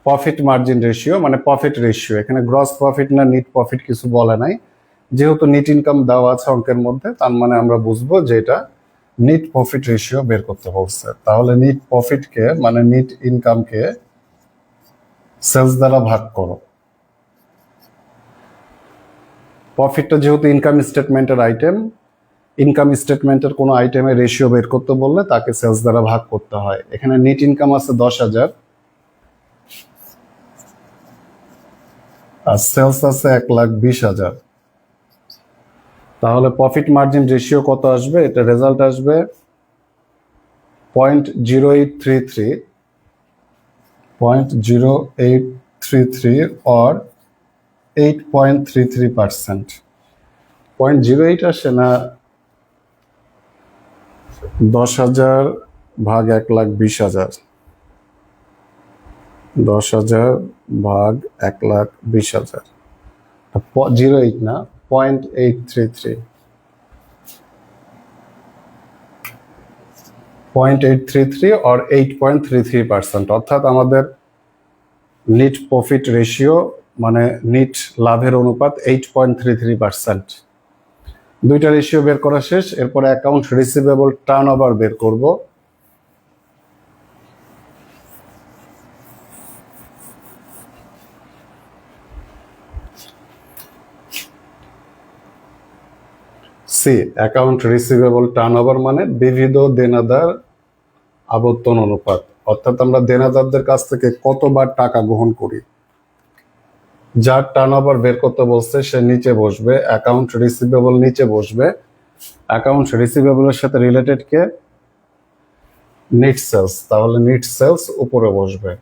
প্রফিট মার্জিন রেশিও মানে প্রফিট রেশিও, এখানে গ্রস প্রফিট না নিট প্রফিট কিছু বলে নাই। যেহেতু নিট ইনকাম দেওয়া আছে অঙ্কের মধ্যে, তার মানে আমরা বুঝবো যে এটা নিট প্রফিট রেশিও বের করতে বলছে। তাহলে নিট প্রফিটকে মানে নিট ইনকামকে সেলস দ্বারা ভাগ করো। প্রফিটটা যেহেতু ইনকাম স্টেটমেন্টের আইটেম, ইনকাম স্টেটমেন্টের কোনো আইটেমের রেশিও বের করতে বললে তাকে সেলস দ্বারা ভাগ করতে হয়। এখানে নেট ইনকাম আছে 10,000 আর সেলস আছে 1,20,000। তাহলে প্রফিট মার্জিন রেশিও কত আসবে? এটা রেজাল্ট আসবে 0.0833, 0.0833 or 8.33%। 0.08 আসে না 10,000 ভাগ 1,20,000, 10,000 ভাগ 1,20,000, 0.8 না 0.833, 0.833 or 8.33%। অর্থাৎ আমাদের নিট প্রফিট রেশিও মানে নিট লাভের অনুপাত 8.33%। দুইটা রেশিও বের করা শেষ। এরপরে অ্যাকাউন্ট রিসিভেবল টার্নওভার বের করব। সি অ্যাকাউন্ট রিসিভেবল টার্নওভার মানে বিবিধ দেনাদার আবর্তন অনুপাত। অর্থাৎ আমরা দেনাদারদের কাছ থেকে কতবার টাকা গ্রহণ করি। যার টার্নওভার বের করতে বলছে সে নিচে বসবে, অ্যাকাউন্ট রিসিভেবল নিচে বসবে। অ্যাকাউন্ট রিসিভেবলের সাথে রিলেটেড কে? Net sales. তাহলে নিট সেলস উপরে বসবে।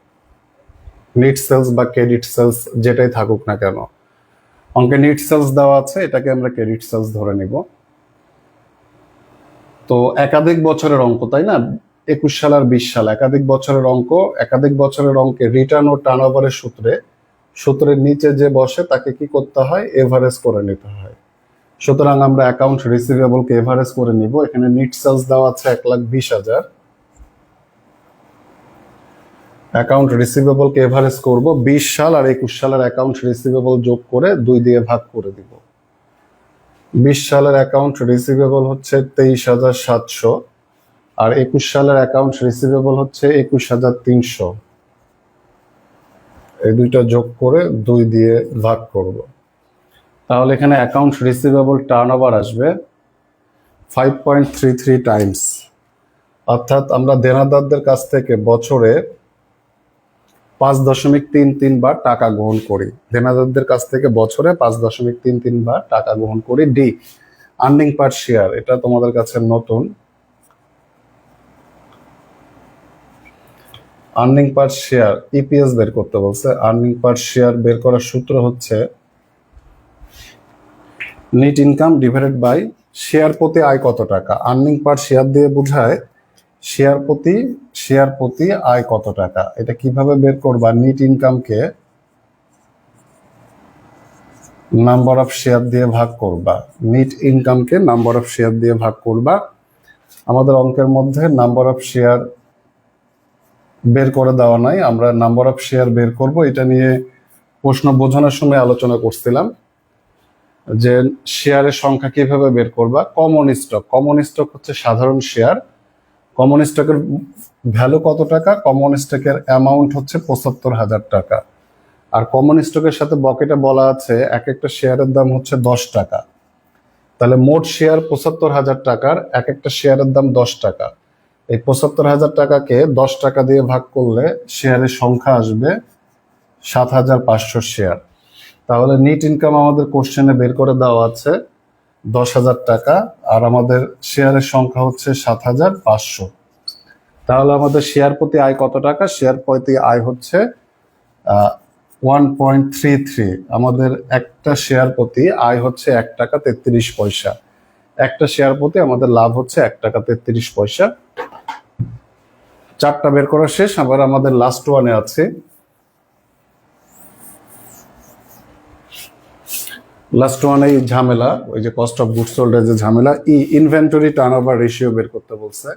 নিট সেলস বা ক্রেডিট সেলস যেটাই থাকুক না কেন, অঙ্কে নিট সেলস দেওয়া আছে, এটাকে আমরা ক্রেডিট সেলস ধরে নিব। তো একাধিক বছরের অঙ্ক, তাই না? 21 সাল আর 20 সাল একাধিক বছরের অঙ্ক। একাধিক বছরের অঙ্কে রিটার্ন ও টার্নওভারের সূত্রের নিচে যে বসে তাকে কি করতে হয়? এভারেজ করে নিতে হয়। সুতরাং আমরা অ্যাকাউন্ট রিসিভেবলকে এভারেজ করে নিব। এখানে নিট সেলস দেওয়া আছে 1,20,000, অ্যাকাউন্ট রিসিভেবল কে এভারেজ করব, 20 সাল আর 21 সালের অ্যাকাউন্ট রিসিভেবল যোগ করে 2 দিয়ে ভাগ করে দিব। 20 সালের অ্যাকাউন্ট রিসিভেবল হচ্ছে 23,700 আর 21 সালের অ্যাকাউন্ট রিসিভেবল হচ্ছে 21,300। এই দুইটা যোগ করে 2 দিয়ে ভাগ করব। তাহলে এখানে অ্যাকাউন্ট রিসিভেবল টার্নওভার আসবে 5.33 টাইমস। অর্থাৎ আমরা দেনাদারদের কাছ থেকে বছরে 5.33 বার টাকা গ্রহণ করি। দেনাদারদের কাছ থেকে বছরে 5.33 বার টাকা গ্রহণ করি। ডি, আর্নিং পার শেয়ার, এটা তোমাদের কাছে নতুন। আর্নিং পার শেয়ার ইপিএস বের করতে বলছে। আর্নিং পার শেয়ার বের করার সূত্র হচ্ছে net income divided by share প্রতি আয় কত টাকা। আর্নিং পার শেয়ার দিয়ে বোঝায় শেয়ার প্রতি আয় কত টাকা। এটা কিভাবে বের করবা? নেট ইনকামকে নাম্বার অফ শেয়ার দিয়ে ভাগ করবা। নেট ইনকামকে নাম্বার অফ শেয়ার দিয়ে ভাগ করবা। আমাদের অঙ্কের মধ্যে নাম্বার অফ শেয়ার বের করে দেওয়া নাই, আমরা নাম্বার অফ শেয়ার বের করব। এটা নিয়ে প্রশ্ন বোঝানোর সময় আলোচনা করছিলাম যে শেয়ারের সংখ্যা কিভাবে বের করবা। কমন স্টক হচ্ছে সাধারণ শেয়ার। কমন স্টকের ভ্যালু কত টাকা? কমন স্টকের অ্যামাউন্ট হচ্ছে 75,000 টাকা। আর কমন স্টকের সাথে বকেটে বলা আছে এক একটা শেয়ারের দাম হচ্ছে 10 টাকা। তাহলে মোট শেয়ার 75,000 টাকার, এক একটা শেয়ারের দাম 10 টাকা। এই 75,000 টাকাকে 10 টাকা দিয়ে ভাগ করলে শেয়ারের সংখ্যা আসবে 7,500 শেয়ার। তাহলে নেট ইনকাম আমাদের কোশ্চেনে বের করে দেওয়া আছে 10,000 টাকা আর আমাদের শেয়ারের সংখ্যা হচ্ছে 7,500। তাহলে আমাদের শেয়ার প্রতি আয় কত টাকা? শেয়ার প্রতি আয় হচ্ছে 1.33। আমাদের একটা শেয়ার প্রতি আয় হচ্ছে 1 টাকা 33 পয়সা। একটা শেয়ার প্রতি আমাদের লাভ হচ্ছে 1 টাকা 33 পয়সা। 4টা বের করা শেষ। আবার আমাদের লাস্ট ওয়ানে আছে। লাস্ট ওয়ানে ঝামেলা, ওই যে কস্ট অফ গুডস সোল্ড এর যে ঝামেলা। ইনভেন্টরি টার্নওভার রেশিও বের করতে বলছে।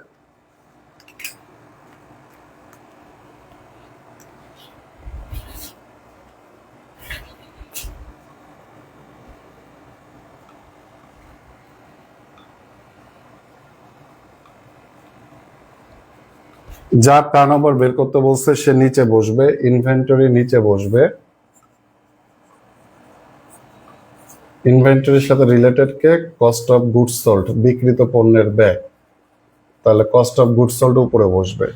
যার টার্নওভার বের করতে বলছে সে নিচে বসবে, ইনভেন্টরি নিচে বসবে। ইনভেন্টরির সাথে রিলেটেড কে? কস্ট অফ গুডস সোল্ড, বিক্রিত পণ্যের ব্যয়। তাহলে কস্ট অফ গুডস সোল্ড উপরে বসবে।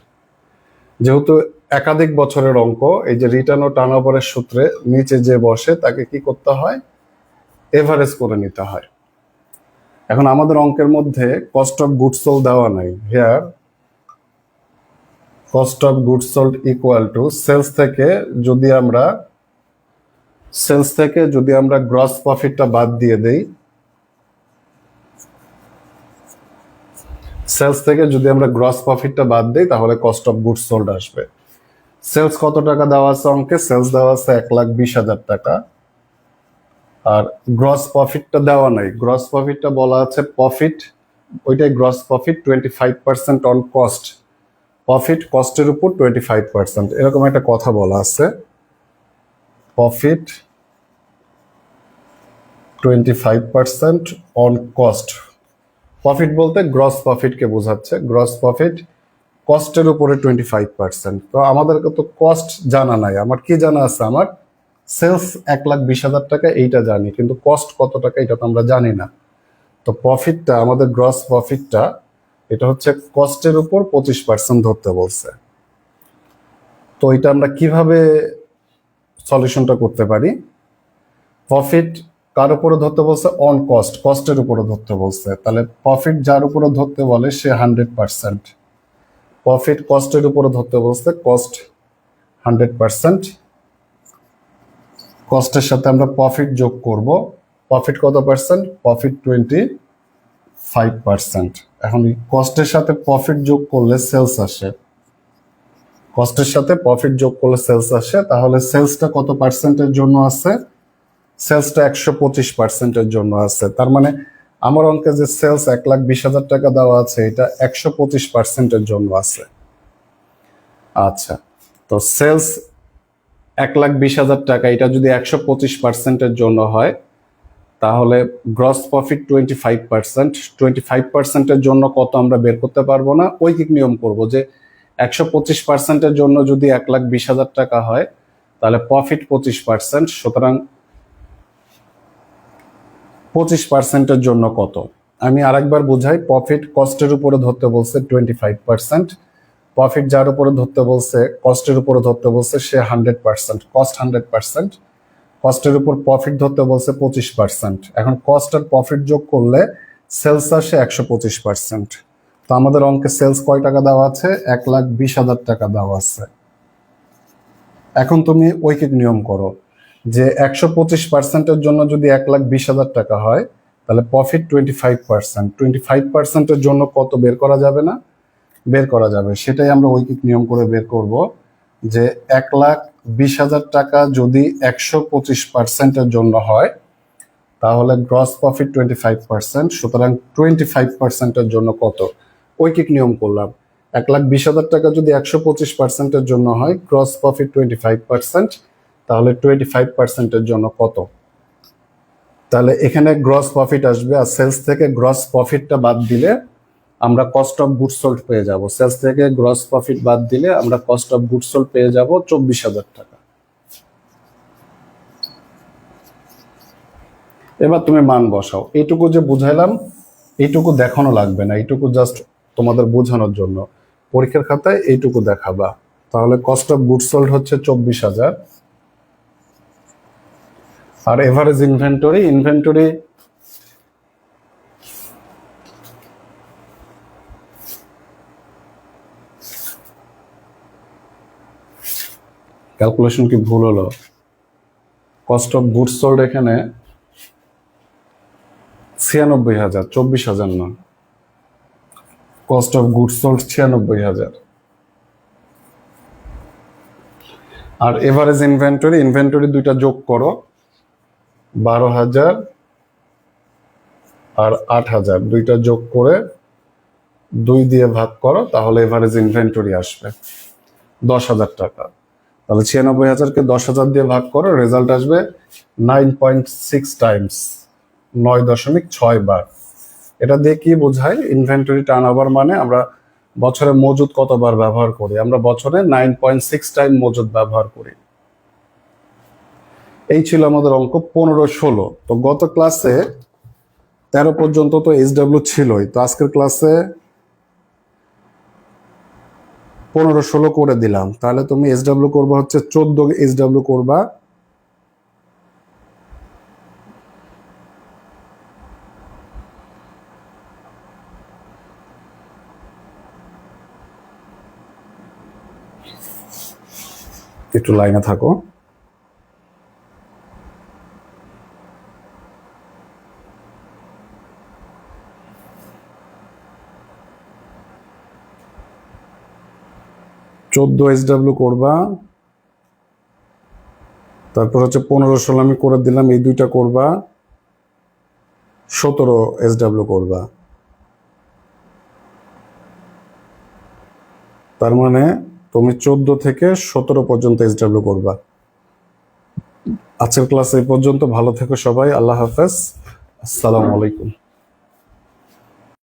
যেহেতু একাধিক বছরের অঙ্ক, এই যে রিটার্ন ও টার্নওভারের সূত্রে নিচে যে বসে তাকে কি করতে হয়? এভারেজ করে নিতে হয়। এখন আমাদের অঙ্কের মধ্যে কস্ট অফ গুডস সোল্ড দেওয়া নাই। Here cost of goods sold equal to sales থেকে যদি আমরা গ্রস প্রফিটটা বাদ দিয়ে দেই, সেলস থেকে যদি আমরা গ্রস প্রফিটটা বাদ দিই তাহলে কস্ট অফ গুডস সোল্ড আসবে। সেলস কত টাকা দেওয়া আছে অঙ্কে? সেলস দেওয়া আছে 1,20,000 টাকা। আর গ্রস প্রফিটটা দেওয়া নাই। গ্রস প্রফিটটা বলা আছে প্রফিট, ওইটাই gross profit 25% on cost. Profit কস্টের উপর 25%, এরকম একটা কথা বলা আছে। Profit 25% on cost. প্রফিট বলতে গ্রস প্রফিটকে বোঝাচ্ছে। গ্রস প্রফিট কস্টের উপরে 25%। তো আমাদের তো কস্ট জানা নাই। আমার কি জানা আছে? আমার সেলস 1,20,000 টাকা, এইটা জানি, কিন্তু কস্ট কত টাকা এটা তো আমরা জানি না। তো প্রফিটটা, আমাদের গ্রস প্রফিটটা, এটা হচ্ছে কস্টের উপর 25% ধরতে বলছে। তো এটা আমরা কিভাবে সলিউশনটা করতে পারি? প্রফিট কার উপরে ধরতে বলছে? অন কস্ট, কস্টের উপরে ধরতে বলছে। তাহলে প্রফিট যার উপরে ধরতে বলে সে 100%। প্রফিট কস্টের উপরে ধরতে বলছে, কস্ট 100%। কস্টের সাথে আমরা প্রফিট যোগ করব। প্রফিট কত পার্সেন্ট? প্রফিট 25%। এখন কস্টের সাথে প্রফিট যোগ করলে সেলস আসে। কস্টের সাথে প্রফিট যোগ করলে সেলস আসে। তাহলে সেলসটা কত পার্সেন্টের জন্য আছে? সেলসটা 125%-এর জন্য আছে। তার মানে আমার অঙ্কে যে সেলস 1,20,000 টাকা দেওয়া আছে, এটা 125%-এর জন্য আছে। আচ্ছা, তো সেলস 1,20,000 টাকা, এটা যদি 125%-এর জন্য হয় তাহলে গ্রস প্রফিট 25%। 25%-এর জন্য কত আমরা বের করতে পারবো না, ঐকিক নিয়ম করব যে 125%-এর জন্য যদি 1,20,000 টাকা হয় তাহলে প্রফিট 25%, সুতরাং 25%-এর জন্য কত। আমি আরেকবার বুঝাই, প্রফিট কস্টের উপরে ধরতে বলছে 25%, প্রফিট যার উপরে ধরতে বলছে, কস্টের উপরে ধরতে বলছে, সে 100%, কস্ট 100%, কস্টের উপর প্রফিট ধরতে বলছে 25%। এখন কস্ট আর প্রফিট যোগ করলে সেলস আসে 125%। তো আমাদের অঙ্কে সেলস কয় টাকা দেওয়া আছে? 1,20,000 টাকা দেওয়া আছে। এখন তুমি ঐকিক নিয়ম করো যে 125%-এর জন্য যদি 1,20,000 টাকা হয় তাহলে প্রফিট 25%। 25%-এর জন্য কত বের করা যাবে না? বের করা যাবে। সেটাই আমরা ঐকিক নিয়ম করে বের করব যে 1,20,000 টাকা যদি 125%-এর জন্য হয় তাহলে গ্রস প্রফিট 25%, সুতরাং 25%-এর জন্য কত? ঐকিক নিয়ম করলাম। 1,20,000 টাকা যদি 125%-এর জন্য হয়, গ্রস প্রফিট 25%, তাহলে 25%-এর জন্য কত? তাহলে এখানে গ্রস প্রফিট আসবে, আর সেলস থেকে গ্রস প্রফিটটা বাদ দিলে আমরা কস্ট অফ গুডস সোল্ড পেয়ে যাব। সেলস থেকে গ্রস প্রফিট বাদ দিলে আমরা কস্ট অফ গুডস সোল্ড পেয়ে যাব 24,000 টাকা। এবার তুমি মান বসাও। এইটুকু যে বুঝাইলাম এইটুকু দেখানো লাগবে না, এইটুকু জাস্ট তোমাদের বোঝানোর জন্য। পরীক্ষার খাতায় এইটুকু দেখাবা। তাহলে কস্ট অফ গুডস সোল্ড হচ্ছে 24,000, আর এভারেজ ইনভেন্টরি ক্যালকুলেশন কি ভুল হলো? কস্ট অফ গুডস সোল্ড এখানে 96,000, 24,000 না। Cost of goods sold 96,000। আর এভারেজ ইনভেন্টরি দুইটা যোগ করো, 12,000 আর 8,000, দুইটা যোগ করে 2 দিয়ে ভাগ করো, তাহলে এভারেজ ইনভেন্টরি আসবে 10,000 টাকা। তাহলে 96,000-কে 10,000 দিয়ে ভাগ করো, রেজাল্ট আসবে 9.6 টাইমস, 9.6 বার। এটা দিয়ে কি বোঝায়? ইনভেন্টরি টার্নওভার মানে আমরা বছরে মজুদ কতবার ব্যবহার করি। আমরা বছরে 9.6 টাইম মজুদ ব্যবহার করি। এই ছিল আমাদের অঙ্ক 15-16। তো গত ক্লাসে 13 পর্যন্ত তো SW ছিলই, তো আজকের ক্লাসে 15-16 করে দিলাম। তাহলে তুমি SW করবা হচ্ছে 14 SW করবা। একটু লাইনে থাকো। SW করবা, তারপর হচ্ছে 15-16 আমি করে দিলাম, এই দুইটা করবা, 17 SW করবা। তার মানে তুমি 14 থেকে 17 পর্যন্ত SW করবা। আজকের ক্লাস এই পর্যন্ত। ভালো থেকো সবাই, আল্লাহ হাফেজ, আসসালামু আলাইকুম।